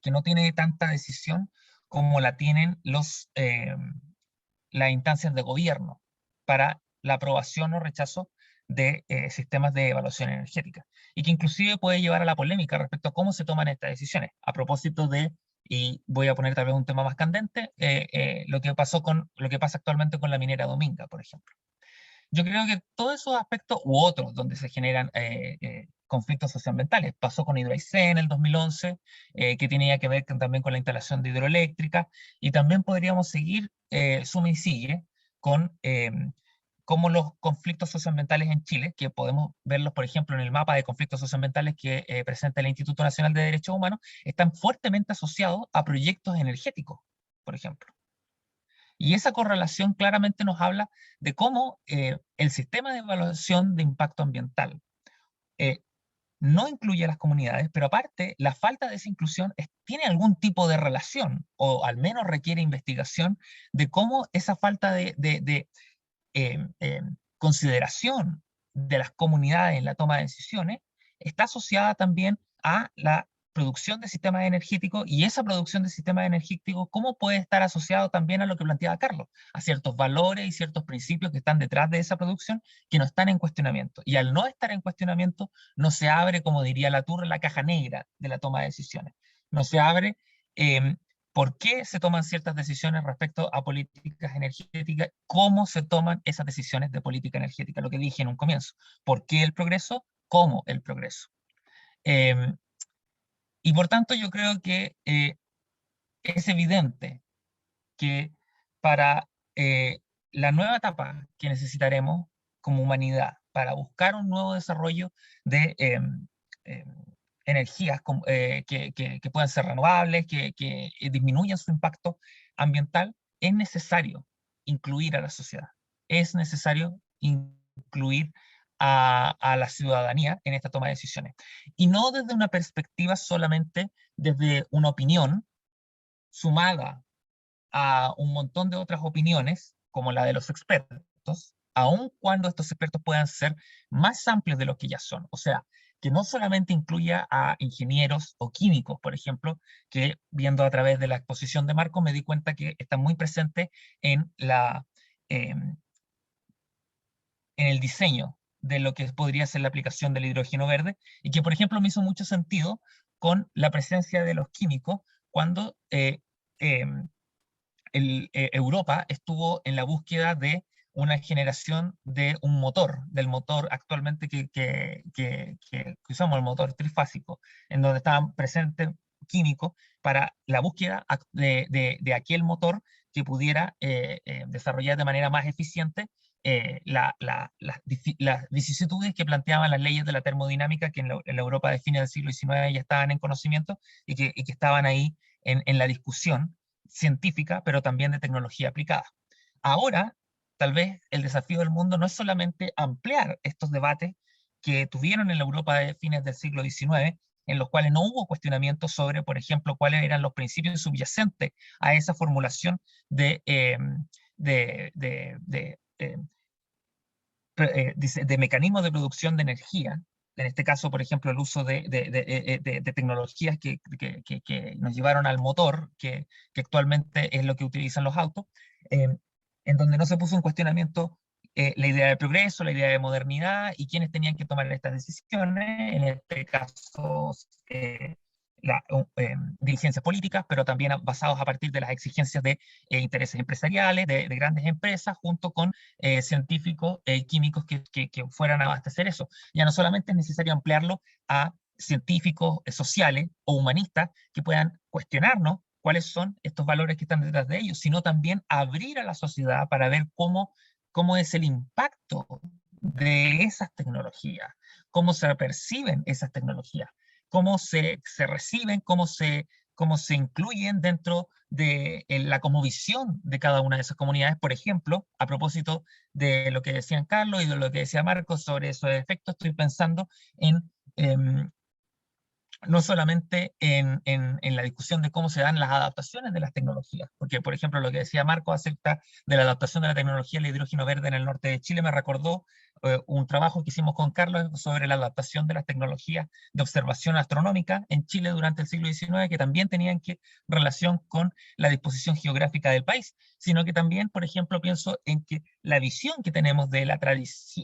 no tiene tanta decisión como la tienen las instancias de gobierno para la aprobación o rechazo de sistemas de evaluación energética, y que inclusive puede llevar a la polémica respecto a cómo se toman estas decisiones. A propósito de, y voy a poner tal vez un tema más candente, lo que pasa actualmente con la minera Dominga, por ejemplo. Yo creo que todos esos aspectos u otros donde se generan conflictos socioambientales, pasó con Hidroaicén en el 2011, que tenía que ver también con la instalación de hidroeléctrica, y también podríamos seguir suma y sigue con cómo los conflictos socioambientales en Chile, que podemos verlos, por ejemplo, en el mapa de conflictos socioambientales que presenta el Instituto Nacional de Derechos Humanos, están fuertemente asociados a proyectos energéticos, por ejemplo. Y esa correlación claramente nos habla de cómo el sistema de evaluación de impacto ambiental no incluye a las comunidades, pero aparte, la falta de esa inclusión tiene algún tipo de relación, o al menos requiere investigación, de cómo esa falta de consideración de las comunidades en la toma de decisiones está asociada también a la producción de sistemas energéticos, y esa producción de sistemas energéticos, ¿cómo puede estar asociado también a lo que planteaba Carlos? A ciertos valores y ciertos principios que están detrás de esa producción que no están en cuestionamiento. Y al no estar en cuestionamiento, no se abre, como diría Latour, la caja negra de la toma de decisiones. No se abre por qué se toman ciertas decisiones respecto a políticas energéticas, cómo se toman esas decisiones de política energética, lo que dije en un comienzo. ¿Por qué el progreso? ¿Cómo el progreso? Y por tanto yo creo que es evidente que para la nueva etapa que necesitaremos como humanidad, para buscar un nuevo desarrollo de energías que puedan ser renovables, que disminuyan su impacto ambiental, es necesario incluir a la sociedad. Es necesario incluir a la ciudadanía en esta toma de decisiones. Y no desde una perspectiva solamente desde una opinión sumada a un montón de otras opiniones, como la de los expertos, aun cuando estos expertos puedan ser más amplios de lo que ya son. O sea, que no solamente incluya a ingenieros o químicos, por ejemplo, que viendo a través de la exposición de Marco me di cuenta que está muy presente en el diseño de lo que podría ser la aplicación del hidrógeno verde, y que, por ejemplo, me hizo mucho sentido con la presencia de los químicos cuando Europa estuvo en la búsqueda de una generación de un motor, del motor actualmente que usamos, el motor trifásico, en donde estaban presentes químicos para la búsqueda de aquel motor que pudiera desarrollar de manera más eficiente las vicisitudes que planteaban las leyes de la termodinámica, que en la Europa de fines del siglo XIX ya estaban en conocimiento y que estaban ahí en la discusión científica, pero también de tecnología aplicada. Ahora, tal vez el desafío del mundo no es solamente ampliar estos debates que tuvieron en la Europa de fines del siglo XIX, en los cuales no hubo cuestionamiento sobre, por ejemplo, cuáles eran los principios subyacentes a esa formulación de mecanismos de producción de energía. En este caso, por ejemplo, el uso de tecnologías que nos llevaron al motor, que actualmente es lo que utilizan los autos, en donde no se puso en cuestionamiento la idea de progreso, la idea de modernidad y quiénes tenían que tomar estas decisiones, en este caso dirigencias políticas, pero también basados a partir de las exigencias de intereses empresariales, de grandes empresas, junto con científicos químicos que fueran a abastecer eso. Ya no solamente es necesario ampliarlo a científicos sociales o humanistas que puedan cuestionarnos cuáles son estos valores que están detrás de ellos, sino también abrir a la sociedad para ver cómo es el impacto de esas tecnologías, cómo se perciben esas tecnologías, cómo se reciben, cómo se incluyen dentro de la cosmovisión de cada una de esas comunidades. Por ejemplo, a propósito de lo que decían Carlos y de lo que decía Marcos sobre esos efectos, estoy pensando no solamente en la discusión de cómo se dan las adaptaciones de las tecnologías, porque, por ejemplo, lo que decía Marco acerca de la adaptación de la tecnología al hidrógeno verde en el norte de Chile me recordó un trabajo que hicimos con Carlos sobre la adaptación de las tecnologías de observación astronómica en Chile durante el siglo XIX, que también tenían relación con la disposición geográfica del país, sino que también, por ejemplo, pienso en que la visión que tenemos de la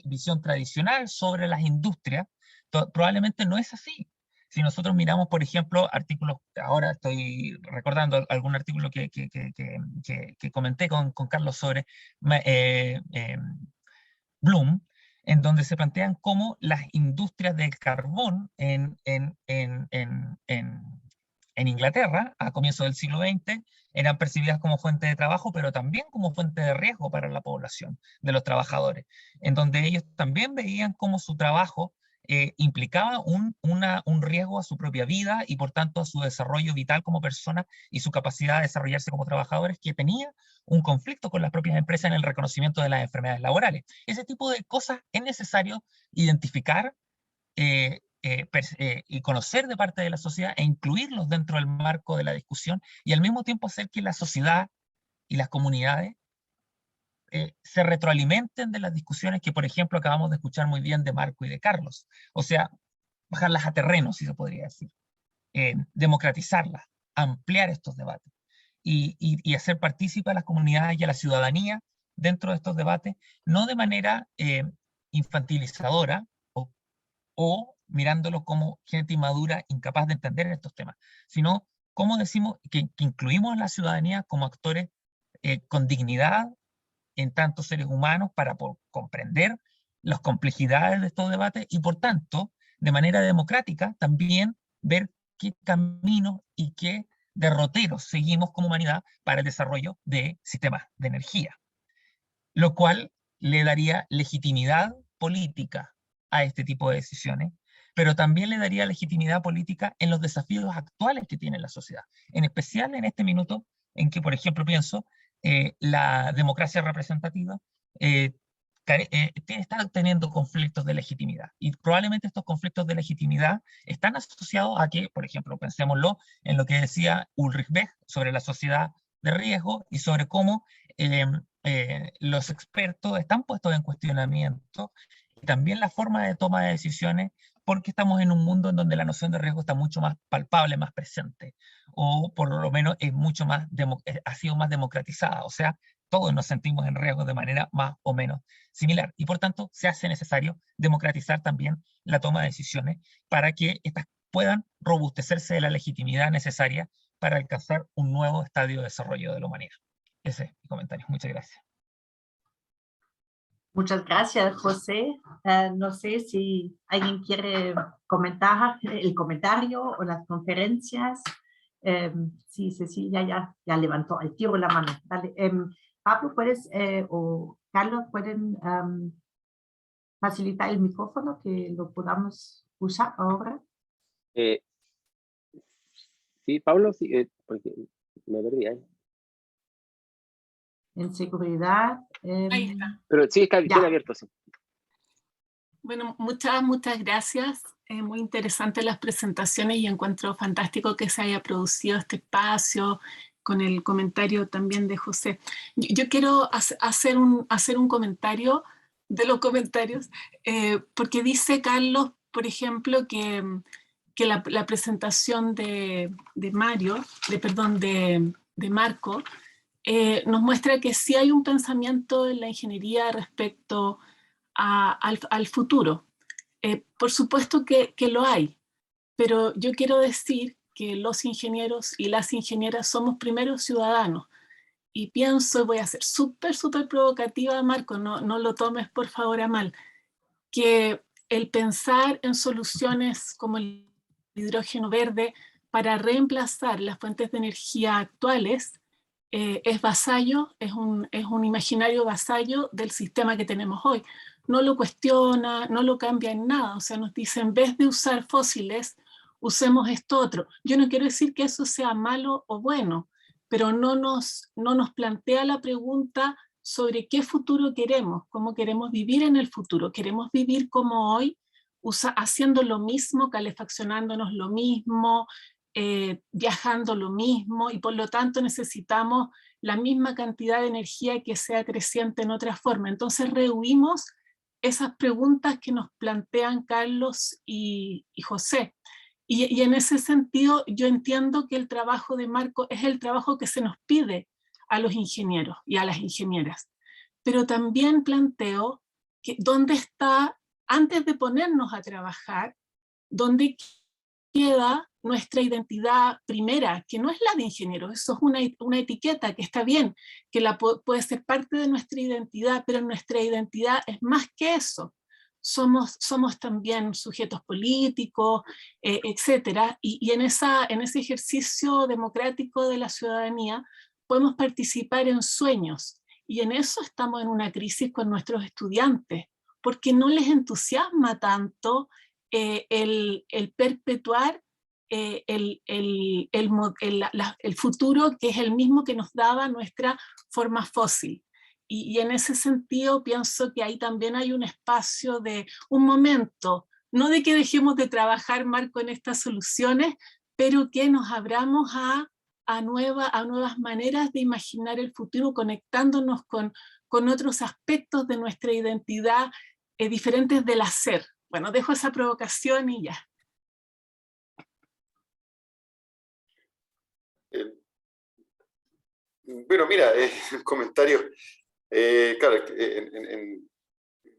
visión tradicional sobre las industrias probablemente no es así. Si nosotros miramos, por ejemplo, artículos, ahora estoy recordando algún artículo que comenté con Carlos sobre Bloom, en donde se plantean cómo las industrias del carbón en Inglaterra, a comienzos del siglo XX, eran percibidas como fuente de trabajo, pero también como fuente de riesgo para la población, de los trabajadores, en donde ellos también veían cómo su trabajo implicaba un riesgo a su propia vida y por tanto a su desarrollo vital como persona y su capacidad de desarrollarse como trabajadores, que tenía un conflicto con las propias empresas en el reconocimiento de las enfermedades laborales. Ese tipo de cosas es necesario identificar y conocer de parte de la sociedad e incluirlos dentro del marco de la discusión y al mismo tiempo hacer que la sociedad y las comunidades se retroalimenten de las discusiones que, por ejemplo, acabamos de escuchar muy bien de Marco y de Carlos. O sea, bajarlas a terreno, si se podría decir. Democratizarlas, ampliar estos debates y hacer partícipe a las comunidades y a la ciudadanía dentro de estos debates, no de manera infantilizadora o mirándolos como gente inmadura, incapaz de entender estos temas, sino como decimos que incluimos a la ciudadanía como actores con dignidad, en tantos seres humanos para comprender las complejidades de estos debates y por tanto, de manera democrática, también ver qué caminos y qué derroteros seguimos como humanidad para el desarrollo de sistemas de energía, lo cual le daría legitimidad política a este tipo de decisiones, pero también le daría legitimidad política en los desafíos actuales que tiene la sociedad, en especial en este minuto en que, por ejemplo, pienso, la democracia representativa está teniendo conflictos de legitimidad, y probablemente estos conflictos de legitimidad están asociados a que, por ejemplo, pensémoslo en lo que decía Ulrich Beck sobre la sociedad de riesgo y sobre cómo los expertos están puestos en cuestionamiento, y también la forma de toma de decisiones, porque estamos en un mundo en donde la noción de riesgo está mucho más palpable, más presente, o por lo menos es mucho más ha sido más democratizada, o sea, todos nos sentimos en riesgo de manera más o menos similar, y por tanto se hace necesario democratizar también la toma de decisiones para que estas puedan robustecerse de la legitimidad necesaria para alcanzar un nuevo estadio de desarrollo de la humanidad. Ese es mi comentario. Muchas gracias. Muchas gracias, José. No sé si alguien quiere comentar el comentario o las conferencias. Sí, Cecilia ya levantó al tiro la mano. Dale. Pablo, ¿puedes, o Carlos, pueden facilitar el micrófono que lo podamos usar ahora? Sí, Pablo, sí, porque me perdí ahí. En seguridad. Ahí está. Pero sí, tiene abierto, sí. Bueno, muchas gracias. Muy interesantes las presentaciones y encuentro fantástico que se haya producido este espacio con el comentario también de José. Yo quiero hacer un comentario de los comentarios, porque dice Carlos, por ejemplo, que la presentación de Marco, nos muestra que sí hay un pensamiento en la ingeniería respecto al futuro. Por supuesto que lo hay, pero yo quiero decir que los ingenieros y las ingenieras somos primero ciudadanos. Y pienso, voy a ser súper provocativa, Marco, no lo tomes por favor a mal, que el pensar en soluciones como el hidrógeno verde para reemplazar las fuentes de energía actuales es vasallo, es un imaginario vasallo del sistema que tenemos hoy. No lo cuestiona, no lo cambia en nada, o sea, nos dice, en vez de usar fósiles, usemos esto otro. Yo no quiero decir que eso sea malo o bueno, pero no nos plantea la pregunta sobre qué futuro queremos, cómo queremos vivir en el futuro. ¿Queremos vivir como hoy, haciendo lo mismo, calefaccionándonos lo mismo, viajando lo mismo, y por lo tanto necesitamos la misma cantidad de energía que sea creciente en otra forma? Entonces rehuimos esas preguntas que nos plantean Carlos y José. Y en ese sentido yo entiendo que el trabajo de Marco es el trabajo que se nos pide a los ingenieros y a las ingenieras. Pero también planteo que dónde está, antes de ponernos a trabajar, dónde queda nuestra identidad primera, que no es la de ingeniero. Eso es una etiqueta que está bien, que puede ser parte de nuestra identidad, pero nuestra identidad es más que eso. Somos también sujetos políticos, etcétera, y en ese ejercicio democrático de la ciudadanía podemos participar en sueños, y en eso estamos en una crisis con nuestros estudiantes, porque no les entusiasma tanto el perpetuar el futuro, que es el mismo que nos daba nuestra forma fósil. Y en ese sentido pienso que ahí también hay un espacio de un momento, no de que dejemos de trabajar, Marco, en estas soluciones, pero que nos abramos a nuevas maneras de imaginar el futuro, conectándonos con otros aspectos de nuestra identidad diferentes del hacer. Bueno, dejo esa provocación y ya. Bueno, mira, comentario. Claro,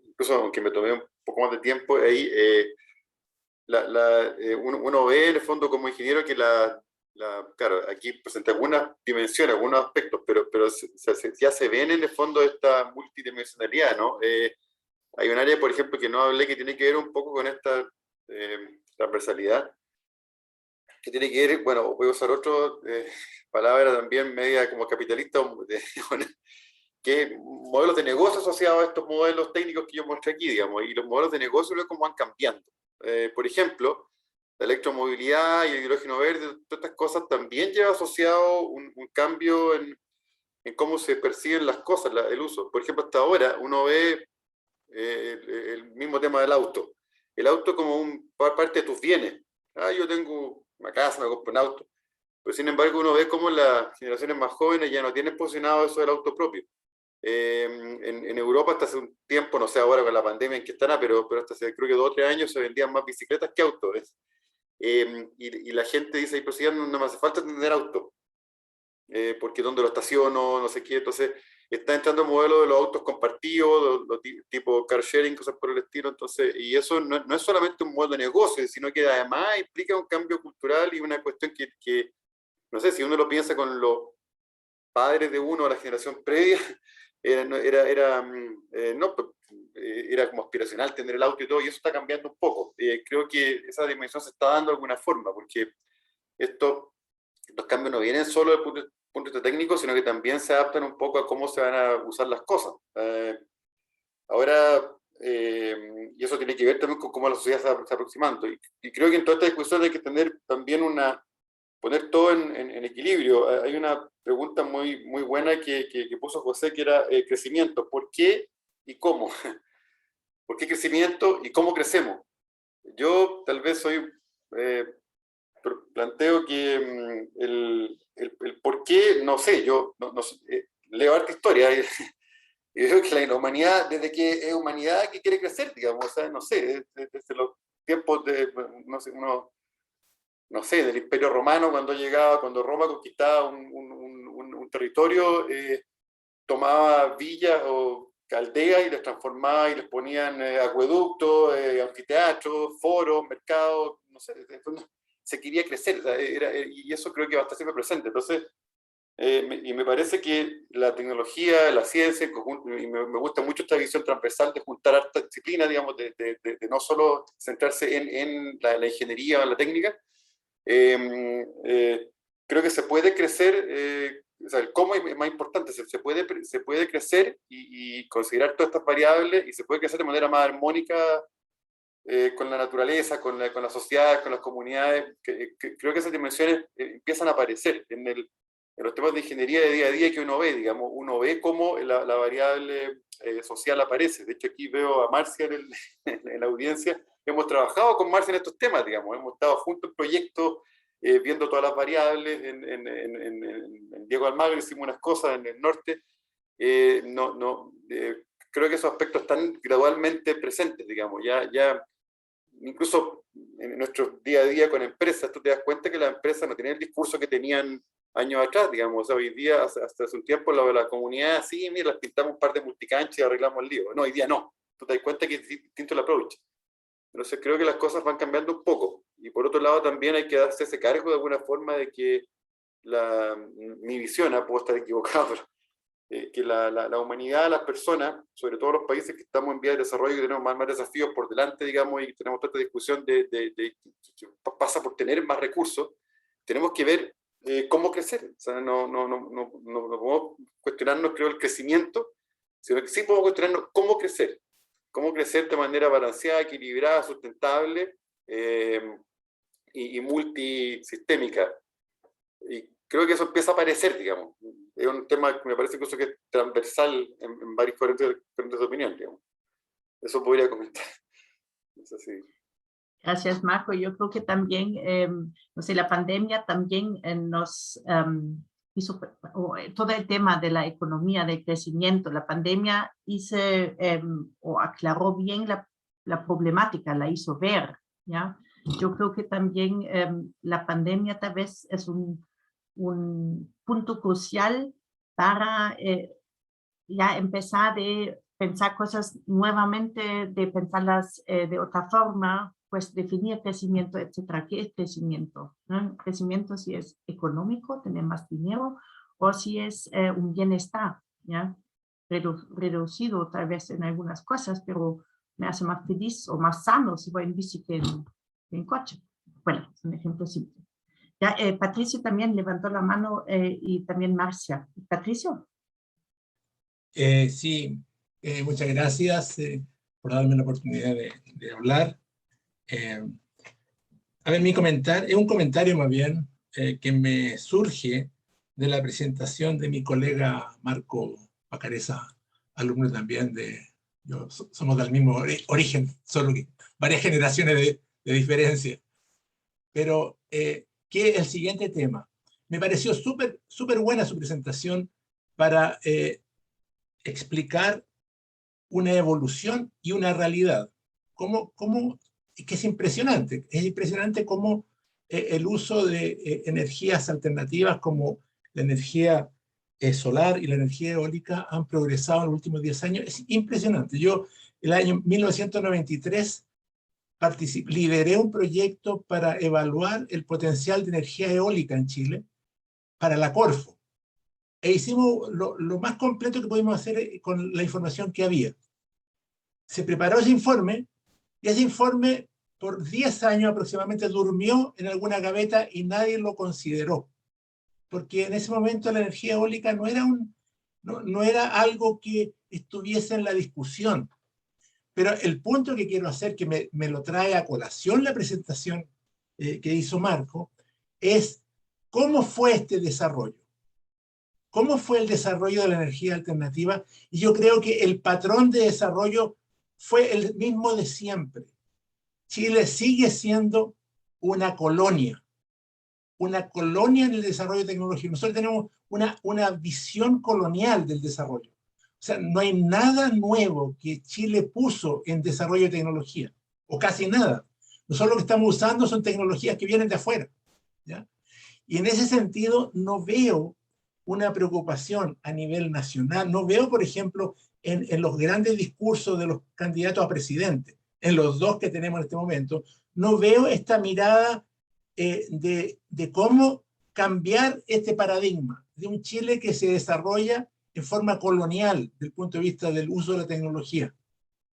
incluso aunque me tomé un poco más de tiempo ahí, uno ve en el fondo como ingeniero que claro, aquí presenté algunas dimensiones, algunos aspectos, pero ya se ven en el fondo esta multidimensionalidad, ¿no? Hay un área, por ejemplo, que no hablé, que tiene que ver un poco con esta transversalidad, que tiene que ver, bueno, voy a usar otra palabra también media como capitalista, que modelos de negocio asociados a estos modelos técnicos que yo mostré aquí, digamos, y los modelos de negocio, como van cambiando. por ejemplo, la electromovilidad y el hidrógeno verde, todas estas cosas también lleva asociado un cambio en cómo se perciben las cosas, el uso. Por ejemplo, hasta ahora uno ve el mismo tema del auto. El auto como parte de tus bienes. Yo tengo una casa, me compro un auto. Pero sin embargo uno ve cómo las generaciones más jóvenes ya no tienen posicionado eso del auto propio. En Europa hasta hace un tiempo, no sé ahora con la pandemia en que están, pero hasta hace creo que 2 o 3 años se vendían más bicicletas que autos. Y la gente dice, pues ya no me hace falta tener auto, porque donde lo estaciono, no sé qué. Entonces está entrando el modelo de los autos compartidos, tipo car sharing, cosas por el estilo. Entonces, y eso no es solamente un modo de negocio, sino que además implica un cambio cultural y una cuestión que no sé, si uno lo piensa con los padres de uno, la generación previa, era como aspiracional tener el auto y todo, y eso está cambiando un poco. Creo que esa dimensión se está dando de alguna forma, porque estos cambios no vienen solo desde el punto de vista técnico, sino que también se adaptan un poco a cómo se van a usar las cosas. Ahora, y eso tiene que ver también con cómo la sociedad se está aproximando. Y creo que en toda esta discusión hay que tener también poner todo en equilibrio. Hay una pregunta muy buena que puso José, que era crecimiento. ¿Por qué y cómo? ¿Por qué crecimiento y cómo crecemos? Yo tal vez planteo que el por qué, no sé, yo leo harta historia y creo que la humanidad, desde que es humanidad que quiere crecer, digamos, o sea, no sé, desde los tiempos de, no sé, del Imperio Romano, cuando Roma conquistaba un territorio, tomaba villas o aldeas y les transformaba y les ponían acueductos, anfiteatros, foros, mercados, no sé, se quería crecer, o sea, y eso creo que va a estar siempre presente. Entonces, y me parece que la tecnología, la ciencia, en conjunto, y me gusta mucho esta visión transversal de juntar harta disciplina, digamos, de no solo centrarse en la ingeniería o en la técnica. Creo que se puede crecer, o sea, el cómo es más importante, se puede crecer y considerar todas estas variables, y se puede crecer de manera más armónica con la naturaleza, con la sociedad, con las comunidades. Creo que esas dimensiones empiezan a aparecer en los temas de ingeniería de día a día que uno ve, digamos, uno ve cómo la variable social aparece. De hecho, aquí veo a Marcia en la audiencia. Hemos trabajado con Marcia en estos temas, digamos, hemos estado juntos en proyectos, viendo todas las variables. En Diego Almagro hicimos unas cosas en el norte. Creo que esos aspectos están gradualmente presentes, digamos, ya incluso en nuestro día a día con empresas, tú te das cuenta que las empresas no tienen el discurso que tenían años atrás, digamos. O sea, hoy día, hasta hace un tiempo, la comunidad, sí, mira, las pintamos un par de multicanchas y arreglamos el lío. No, hoy día no. Tú te das cuenta que es distinto el approach. Entonces creo que las cosas van cambiando un poco. Y por otro lado también hay que darse ese cargo de alguna forma de que mi visión, puedo estar equivocado, pero que la humanidad, las personas, sobre todo los países que estamos en vías de desarrollo, que tenemos más desafíos por delante, digamos, y tenemos toda esta discusión que pasa por tener más recursos, tenemos que ver cómo crecer. O sea, no podemos cuestionarnos, creo, el crecimiento, sino que sí podemos cuestionarnos cómo crecer de manera balanceada, equilibrada, sustentable y multisistémica. Y creo que eso empieza a aparecer, digamos. Es un tema que me parece incluso que es transversal en varios corrientes de opinión, digamos. Eso podría comentar. Es así. Gracias, Marco. Yo creo que también, no sé, la pandemia también nos hizo todo el tema de la economía, del crecimiento. La pandemia aclaró bien la problemática, la hizo ver, ¿ya? Yo creo que también la pandemia tal vez es un punto crucial para ya empezar de pensar cosas nuevamente, de pensarlas de otra forma, pues definir crecimiento, etcétera. ¿Qué es crecimiento? ¿No? Crecimiento si es económico, tener más dinero, o si es un bienestar, ¿ya? Reducido tal vez en algunas cosas, pero me hace más feliz o más sano si voy en bici que en coche. Bueno, es un ejemplo simple. Ya, Patricio también levantó la mano y también Marcia. Patricio. Sí, muchas gracias por darme la oportunidad de hablar. A ver, mi comentario es un comentario más bien que me surge de la presentación de mi colega Marco Pacareza, alumno también somos del mismo origen, solo que varias generaciones de diferencia. Pero que el siguiente tema, me pareció súper buena su presentación para explicar una evolución y una realidad. Que es impresionante cómo el uso de energías alternativas como la energía solar y la energía eólica han progresado en los últimos 10 años. Es impresionante. Yo, el año 1993, lideré un proyecto para evaluar el potencial de energía eólica en Chile para la Corfo. E hicimos lo más completo que pudimos hacer con la información que había. Se preparó ese informe, y ese informe por 10 años aproximadamente durmió en alguna gaveta y nadie lo consideró. Porque en ese momento la energía eólica no era algo que estuviese en la discusión. Pero el punto que quiero hacer, que me lo trae a colación la presentación que hizo Marco, es cómo fue este desarrollo. ¿Cómo fue el desarrollo de la energía alternativa? Y yo creo que el patrón de desarrollo fue el mismo de siempre. Chile sigue siendo una colonia en el desarrollo tecnológico. Nosotros tenemos una visión colonial del desarrollo. O sea, no hay nada nuevo que Chile puso en desarrollo de tecnología, o casi nada. Nosotros lo que estamos usando son tecnologías que vienen de afuera, ¿ya? Y en ese sentido no veo una preocupación a nivel nacional. No veo, por ejemplo, en los grandes discursos de los candidatos a presidente, en los dos que tenemos en este momento, no veo esta mirada de cómo cambiar este paradigma de un Chile que se desarrolla en forma colonial desde el punto de vista del uso de la tecnología.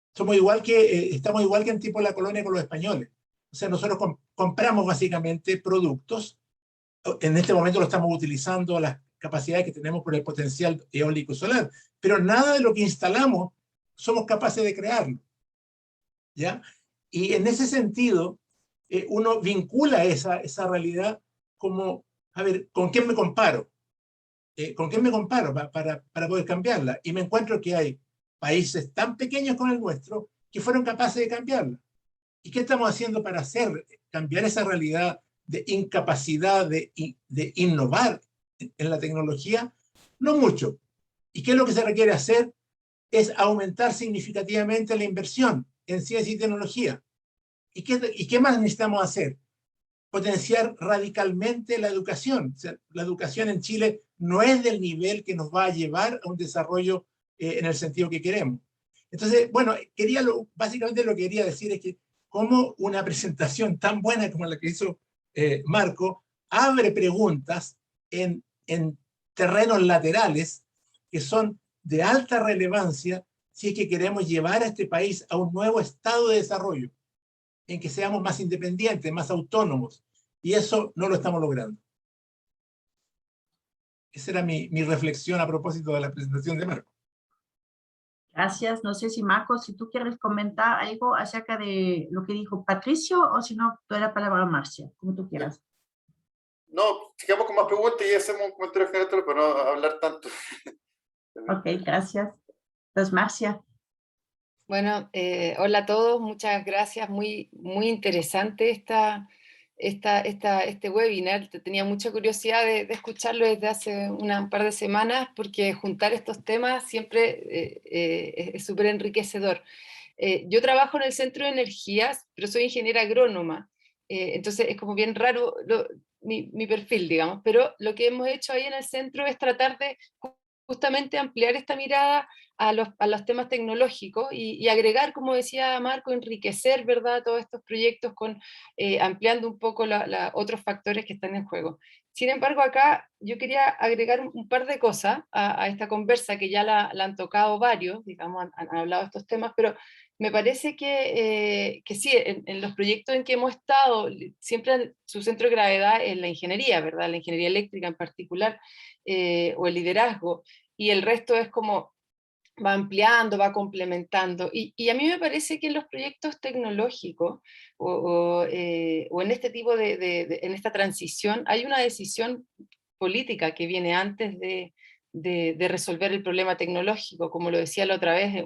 Estamos igual que en tipo la colonia con los españoles. O sea, nosotros compramos básicamente productos. En este momento lo estamos utilizando las capacidades que tenemos por el potencial eólico y solar, pero nada de lo que instalamos somos capaces de crearlo, ¿ya? Y en ese sentido, uno vincula esa realidad como, a ver, ¿con quién me comparo? ¿Con quién me comparo para poder cambiarla? Y me encuentro que hay países tan pequeños como el nuestro que fueron capaces de cambiarla. ¿Y qué estamos haciendo para cambiar esa realidad de incapacidad de innovar en la tecnología? No mucho. ¿Y qué es lo que se requiere hacer? Es aumentar significativamente la inversión en ciencia y tecnología. ¿Y qué más necesitamos hacer? Potenciar radicalmente la educación. O sea, la educación en Chile no es del nivel que nos va a llevar a un desarrollo en el sentido que queremos. Entonces, bueno, básicamente lo que quería decir es que como una presentación tan buena como la que hizo Marco abre preguntas en terrenos laterales que son de alta relevancia si es que queremos llevar a este país a un nuevo estado de desarrollo, en que seamos más independientes, más autónomos, y eso no lo estamos logrando. Esa era mi reflexión a propósito de la presentación de Marco. Gracias. No sé si Marco, si tú quieres comentar algo acerca de lo que dijo Patricio, o si no, doy la palabra a Marcia, como tú quieras. No, sigamos con más preguntas y hacemos un comentario general para no hablar tanto. Ok, gracias. Entonces, Marcia. Bueno, hola a todos, muchas gracias, muy interesante este webinar. Tenía mucha curiosidad de escucharlo desde hace un par de semanas, porque juntar estos temas siempre es súper enriquecedor. Yo trabajo en el Centro de Energías, pero soy ingeniera agrónoma, entonces es como bien raro mi perfil, digamos, pero lo que hemos hecho ahí en el centro es tratar de justamente ampliar esta mirada a los temas tecnológicos y agregar, como decía Marco, enriquecer, ¿verdad?, todos estos proyectos ampliando un poco otros factores que están en juego. Sin embargo, acá yo quería agregar un par de cosas a esta conversa, que ya la han tocado varios, digamos, han hablado de estos temas, pero me parece que sí, en los proyectos en que hemos estado, siempre su centro de gravedad es la ingeniería, ¿verdad?, la ingeniería eléctrica en particular, o el liderazgo, y el resto es como va ampliando, va complementando. Y a mí me parece que en los proyectos tecnológicos o en este tipo en esta transición hay una decisión política que viene antes de resolver el problema tecnológico. Como lo decía la otra vez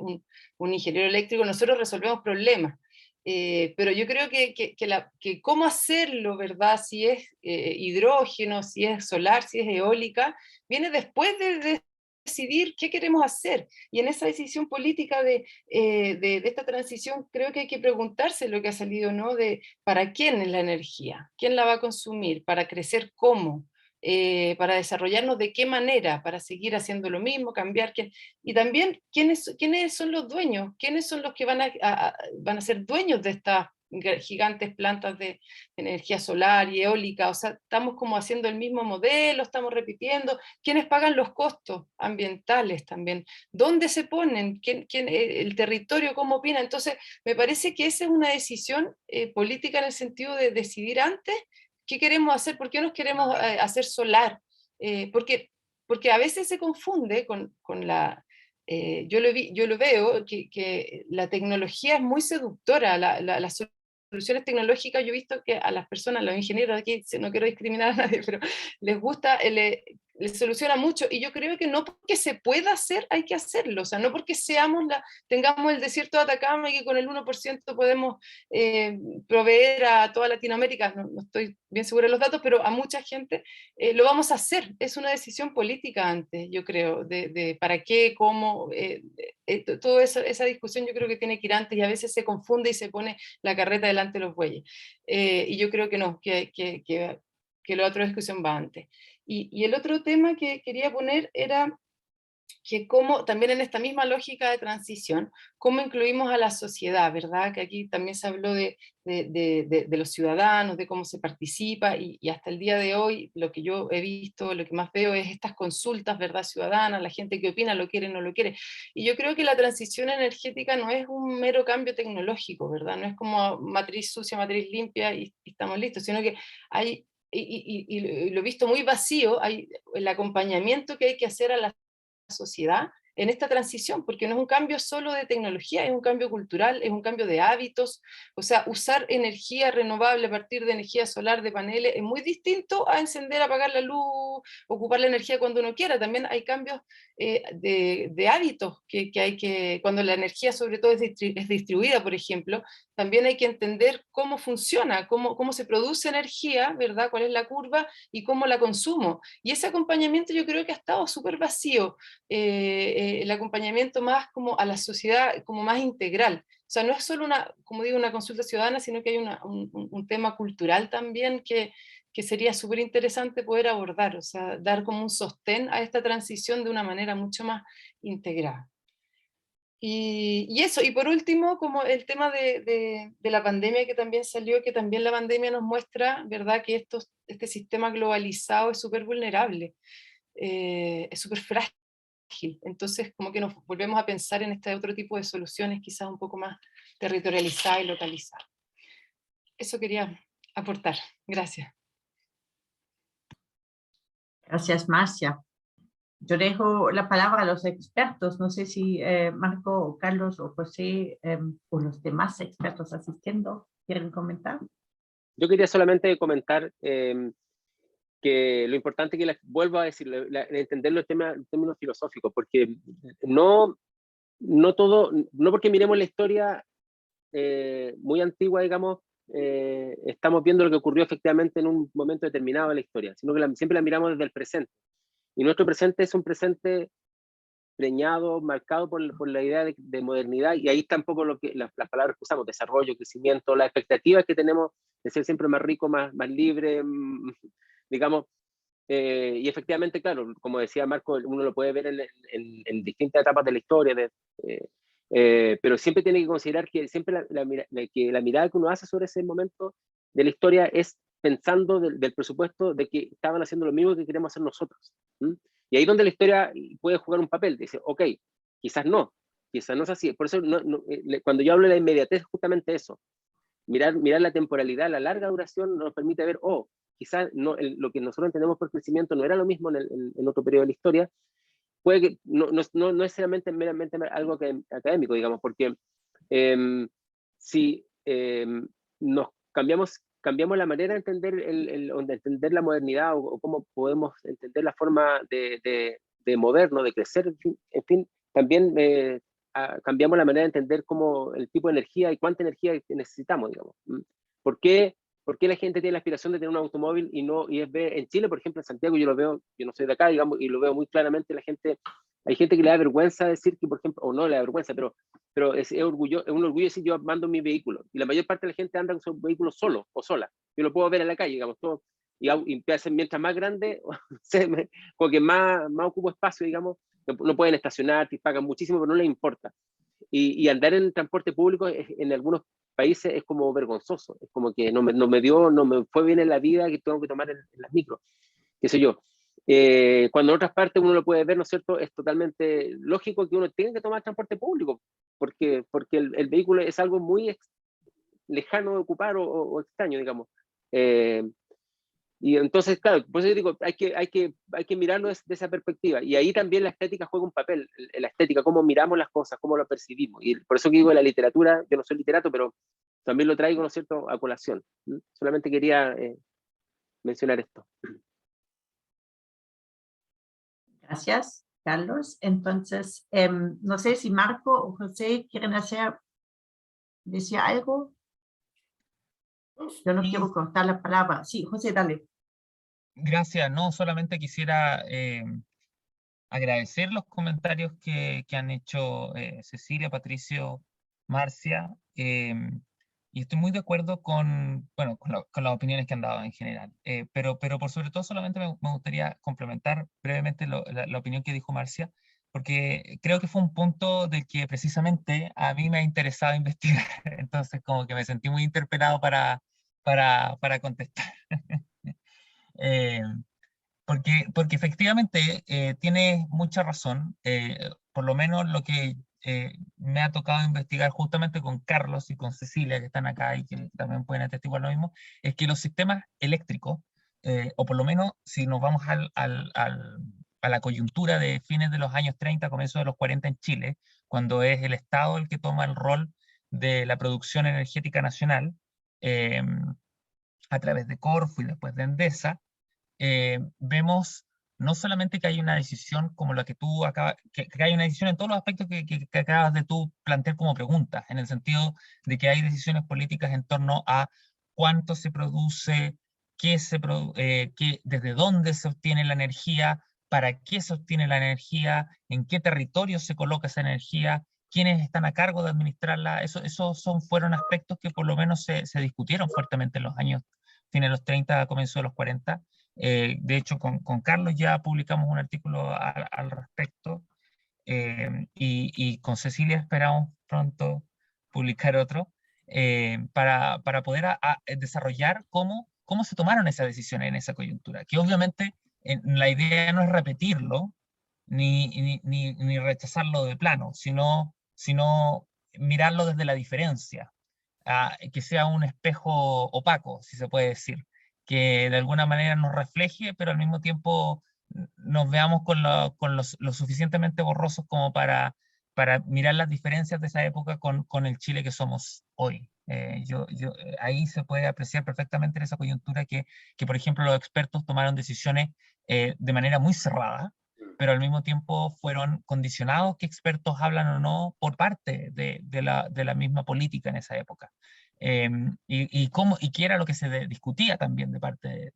un ingeniero eléctrico, nosotros resolvemos problemas. Pero yo creo que cómo hacerlo, ¿verdad? Si es hidrógeno, si es solar, si es eólica, viene después de decidir qué queremos hacer. Y en esa decisión política de esta transición, creo que hay que preguntarse lo que ha salido, ¿no? De para quién es la energía, quién la va a consumir, para crecer cómo, para desarrollarnos de qué manera, para seguir haciendo lo mismo, cambiar. Y también quiénes son los dueños, quiénes son los que van a ser dueños de estas gigantes plantas de energía solar y eólica. O sea, estamos como haciendo el mismo modelo, estamos repitiendo. ¿Quiénes pagan los costos ambientales también? ¿Dónde se ponen? El territorio, cómo opina? Entonces, me parece que esa es una decisión política en el sentido de decidir antes qué queremos hacer, por qué nos queremos hacer solar. Porque a veces se confunde con la... yo lo veo, que la tecnología es muy seductora, las soluciones tecnológicas. Yo he visto que a las personas, los ingenieros aquí, no quiero discriminar a nadie, pero les gusta, les soluciona mucho, y yo creo que no porque se pueda hacer hay que hacerlo. O sea, no porque tengamos el desierto de Atacama y que con el 1% podemos proveer a toda Latinoamérica, no estoy bien segura de los datos, pero a mucha gente lo vamos a hacer. Es una decisión política antes, yo creo, de para qué, cómo, toda esa discusión yo creo que tiene que ir antes, y a veces se confunde y se pone la carreta delante de los bueyes. Y yo creo que no, que la otra discusión va antes. Y el otro tema que quería poner era que cómo, también en esta misma lógica de transición, cómo incluimos a la sociedad, ¿verdad? Que aquí también se habló de los ciudadanos, de cómo se participa, y hasta el día de hoy lo que yo he visto, lo que más veo es estas consultas, ¿verdad? Ciudadanas, la gente que opina, lo quiere, no lo quiere. Y yo creo que la transición energética no es un mero cambio tecnológico, ¿verdad? No es como matriz sucia, matriz limpia y estamos listos, sino que hay... Y lo he visto muy vacío, hay el acompañamiento que hay que hacer a la sociedad en esta transición, porque no es un cambio solo de tecnología, es un cambio cultural, es un cambio de hábitos. O sea, usar energía renovable a partir de energía solar, de paneles, es muy distinto a encender, apagar la luz, ocupar la energía cuando uno quiera. También hay cambios de hábitos que hay que, cuando la energía sobre todo es distribuida, por ejemplo, también hay que entender cómo funciona, cómo se produce energía, ¿verdad? Cuál es la curva y cómo la consumo. Y ese acompañamiento yo creo que ha estado súper vacío. El acompañamiento más como a la sociedad, como más integral. O sea, no es solo como digo, una consulta ciudadana, sino que hay un tema cultural también que sería súper interesante poder abordar. O sea, dar como un sostén a esta transición de una manera mucho más integrada. Y eso, y por último, como el tema de la pandemia que también salió, que también la pandemia nos muestra, ¿verdad?, que este sistema globalizado es súper vulnerable, es súper frágil. Entonces, como que nos volvemos a pensar en este otro tipo de soluciones, quizás un poco más territorializadas y localizadas. Eso quería aportar. Gracias. Gracias, Marcia. Yo dejo la palabra a los expertos. No sé si Marco, o Carlos o José o los demás expertos asistiendo quieren comentar. Yo quería solamente comentar que lo importante que vuelvo a decir, entender los términos filosóficos, porque no porque miremos la historia muy antigua, digamos, estamos viendo lo que ocurrió efectivamente en un momento determinado de la historia, sino que siempre la miramos desde el presente. Y nuestro presente es un presente preñado, marcado por la idea de modernidad, y ahí está un poco las palabras que usamos: desarrollo, crecimiento, las expectativas que tenemos de ser siempre más rico, más libre, digamos. Y efectivamente, claro, como decía Marco, uno lo puede ver en distintas etapas de la historia, pero siempre tiene que considerar que siempre que la mirada que uno hace sobre ese momento de la historia es pensando del presupuesto de que estaban haciendo lo mismo que queremos hacer nosotros. Y ahí es donde la historia puede jugar un papel. Dice, ok, quizás no es así. Por eso cuando yo hablo de la inmediatez, justamente eso. Mirar la temporalidad, la larga duración nos permite ver, quizás lo que nosotros entendemos por crecimiento no era lo mismo en otro periodo de la historia, puede que no necesariamente meramente algo académico, digamos, porque si nos cambiamos la manera de entender, de entender la modernidad o cómo podemos entender la forma de movernos, de crecer, en fin también cambiamos la manera de entender cómo el tipo de energía y cuánta energía necesitamos, digamos. ¿Por qué la gente tiene la aspiración de tener un automóvil y es ver en Chile, por ejemplo, en Santiago, yo lo veo, yo no soy de acá, digamos, y lo veo muy claramente, hay gente que le da vergüenza decir que, por ejemplo, o no le da vergüenza, pero es un orgullo decir yo mando mi vehículo, y la mayor parte de la gente anda con su vehículo solo o sola, yo lo puedo ver en la calle, digamos, todo, y mientras más grande, como que más ocupo espacio, digamos, no pueden estacionar, te pagan muchísimo, pero no les importa. Y andar en transporte público en algunos países es como vergonzoso, es como que no me fue bien en la vida que tengo que tomar en las micros, qué sé yo. Cuando en otras partes uno lo puede ver, ¿no es cierto? Es totalmente lógico que uno tenga que tomar transporte público, porque el vehículo es algo muy lejano de ocupar o extraño, digamos. Y entonces, claro, por eso yo digo, hay que mirarlo desde esa perspectiva. Y ahí también la estética juega un papel, la estética, cómo miramos las cosas, cómo lo percibimos. Y por eso que digo, la literatura, yo no soy literato, pero también lo traigo, ¿no es cierto?, a colación. Solamente quería mencionar esto. Gracias, Carlos. Entonces, no sé si Marco o José quieren decir algo. Yo no quiero cortar la palabra. Sí, José, dale. Gracias, no, solamente quisiera agradecer los comentarios que han hecho Cecilia, Patricio, Marcia, y estoy muy de acuerdo con las opiniones que han dado en general, pero por sobre todo solamente me gustaría complementar brevemente la opinión que dijo Marcia, porque creo que fue un punto del que precisamente a mí me ha interesado investigar, entonces como que me sentí muy interpelado para contestar. Porque efectivamente tiene mucha razón, por lo menos lo que me ha tocado investigar justamente con Carlos y con Cecilia, que están acá y que también pueden atestiguar lo mismo, es que los sistemas eléctricos, o por lo menos si nos vamos a la coyuntura de fines de los años 30, comienzos de los 40 en Chile, cuando es el Estado el que toma el rol de la producción energética nacional, a través de Corfo y después de Endesa, vemos no solamente que hay una decisión como la que tú acabas, que hay una decisión en todos los aspectos que acabas de tú plantear como pregunta, en el sentido de que hay decisiones políticas en torno a cuánto se produce, desde dónde se obtiene la energía, para qué se obtiene la energía, en qué territorio se coloca esa energía, quiénes están a cargo de administrarla. Esos fueron aspectos que por lo menos se discutieron fuertemente en los años fines de los 30, comienzo de los 40. De hecho, con Carlos ya publicamos un artículo al respecto, y con Cecilia esperamos pronto publicar otro, para poder desarrollar cómo se tomaron esas decisiones en esa coyuntura, que obviamente la idea no es repetirlo ni rechazarlo de plano, sino mirarlo desde la diferencia, que sea un espejo opaco, si se puede decir, que de alguna manera nos refleje, pero al mismo tiempo nos veamos con lo suficientemente borrosos como para mirar las diferencias de esa época con el Chile que somos hoy. Ahí se puede apreciar perfectamente en esa coyuntura que por ejemplo, los expertos tomaron decisiones de manera muy cerrada, pero al mismo tiempo fueron condicionados qué expertos hablan o no por parte de la misma política en esa época. Y qué era lo que se discutía también de parte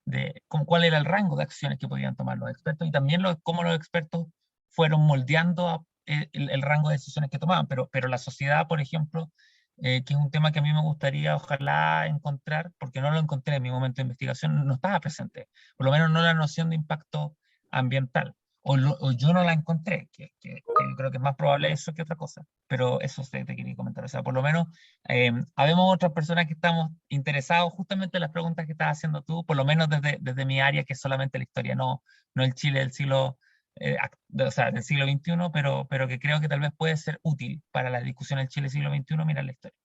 de cuál era el rango de acciones que podían tomar los expertos, y también cómo los expertos fueron moldeando el rango de decisiones que tomaban. Pero la sociedad, por ejemplo, que es un tema que a mí me gustaría ojalá encontrar, porque no lo encontré en mi momento de investigación, no estaba presente, por lo menos no la noción de impacto ambiental, o yo no la encontré, que yo creo que es más probable eso que otra cosa, pero eso te quería comentar. O sea, por lo menos habemos otras personas que estamos interesados justamente en las preguntas que estás haciendo tú, por lo menos desde mi área, que es solamente la historia, no el Chile del siglo, o sea, del siglo XXI, pero que creo que tal vez puede ser útil para la discusión del Chile del siglo XXI, mirar la historia.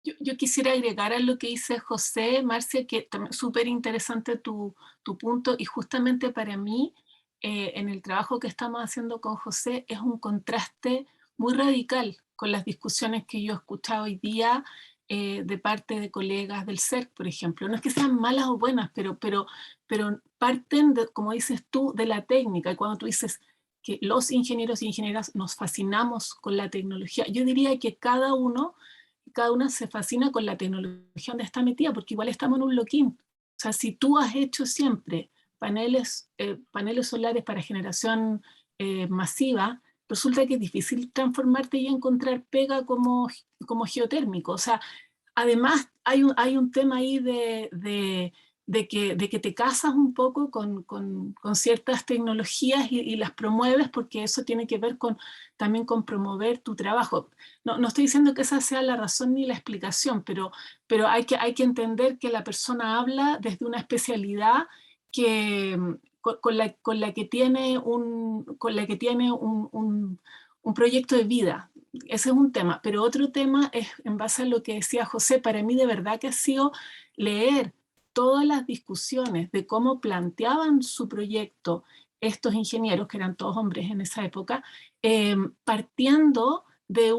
Yo quisiera agregar a lo que dice José, Marcia, que también súper interesante tu punto, y justamente para mí, en el trabajo que estamos haciendo con José, es un contraste muy radical con las discusiones que yo he escuchado hoy día de parte de colegas del CERC, por ejemplo. No es que sean malas o buenas, pero parten, como dices tú, de la técnica. Y cuando tú dices que los ingenieros y ingenieras nos fascinamos con la tecnología, yo diría que cada una se fascina con la tecnología donde está metida, porque igual estamos en un lock-in. O sea, si tú has hecho siempre paneles solares para generación masiva, resulta que es difícil transformarte y encontrar pega como geotérmico. O sea, además hay un tema ahí de que te casas un poco con ciertas tecnologías y las promueves, porque eso tiene que ver también con promover tu trabajo. No estoy diciendo que esa sea la razón ni la explicación, pero hay que entender que la persona habla desde una especialidad con la que tiene un proyecto de vida. Ese es un tema, pero otro tema es, en base a lo que decía José, para mí de verdad que ha sido leer todas las discusiones de cómo planteaban su proyecto estos ingenieros, que eran todos hombres en esa época, partiendo de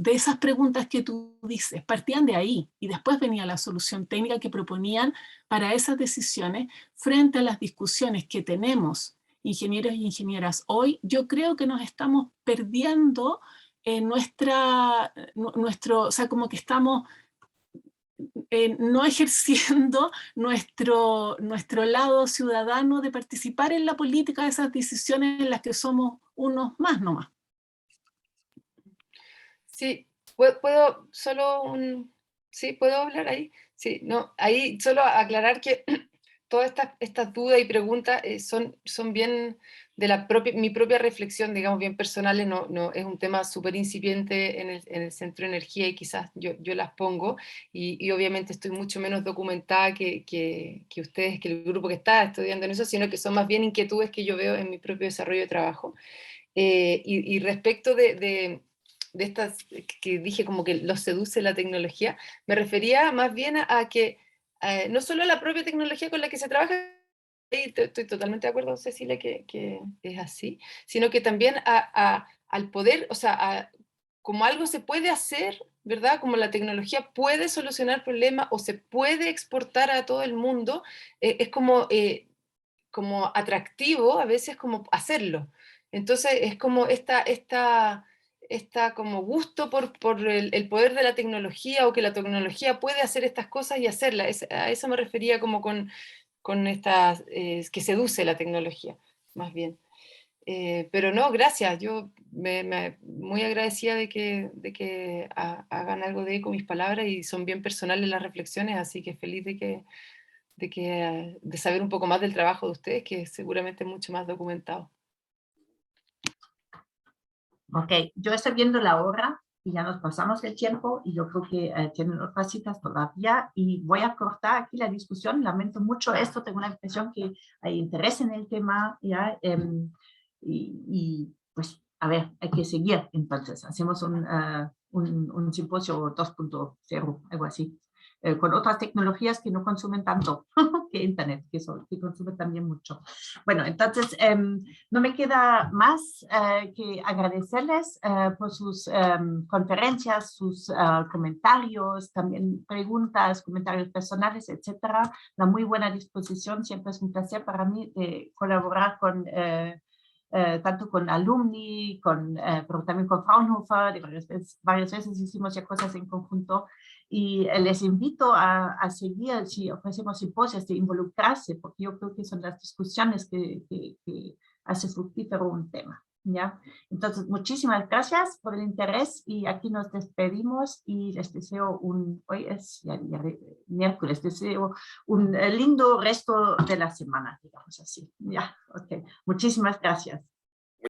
esas preguntas que tú dices, partían de ahí, y después venía la solución técnica que proponían para esas decisiones frente a las discusiones que tenemos ingenieros y ingenieras hoy. Yo creo que nos estamos perdiendo en o sea, como que estamos no ejerciendo nuestro lado ciudadano de participar en la política de esas decisiones en las que somos unos más nomás. Sí, puedo solo sí, ¿puedo hablar ahí? Sí, no, ahí solo aclarar que todas estas dudas y preguntas son bien de mi propia reflexión, digamos, bien personales. No, es un tema súper incipiente en el Centro de Energía, y quizás yo las pongo, y obviamente estoy mucho menos documentada que ustedes, que el grupo que está estudiando en eso, sino que son más bien inquietudes que yo veo en mi propio desarrollo de trabajo. Y respecto de estas que dije como que los seduce la tecnología, me refería más bien a que no solo a la propia tecnología con la que se trabaja, y estoy totalmente de acuerdo, Cecilia, que es así, sino que también al poder, o sea, como algo se puede hacer, ¿verdad? Como la tecnología puede solucionar problemas o se puede exportar a todo el mundo, es como atractivo a veces como hacerlo. Entonces es como esta como gusto por el poder de la tecnología, o que la tecnología puede hacer estas cosas y hacerlas. A eso me refería como con estas, que seduce la tecnología, más bien. Pero no, gracias. Yo muy agradecida de que hagan algo de eco mis palabras, y son bien personales las reflexiones, así que feliz de saber un poco más del trabajo de ustedes, que seguramente es mucho más documentado. Ok, yo estoy viendo la hora y ya nos pasamos el tiempo, y yo creo que tienen otras citas todavía, y voy a cortar aquí la discusión. Lamento mucho esto, tengo una impresión que hay interés en el tema, ¿ya? Y pues, a ver, hay que seguir. Entonces, hacemos un simposio 2.0, algo así, con otras tecnologías que no consumen tanto que Internet, que consume también mucho. Bueno, entonces, no me queda más que agradecerles por sus conferencias, sus comentarios, también preguntas, comentarios personales, etcétera. La muy buena disposición. Siempre es un placer para mí de colaborar con tanto con alumni, pero también con Fraunhofer. Varias veces hicimos ya cosas en conjunto, y les invito a seguir, si ofrecemos simposios, de involucrarse, porque yo creo que son las discusiones que hace fructífero un tema, ¿ya? Entonces, muchísimas gracias por el interés, y aquí nos despedimos, y les deseo hoy es ya miércoles, deseo un lindo resto de la semana, digamos así, ¿ya? Ok, muchísimas gracias.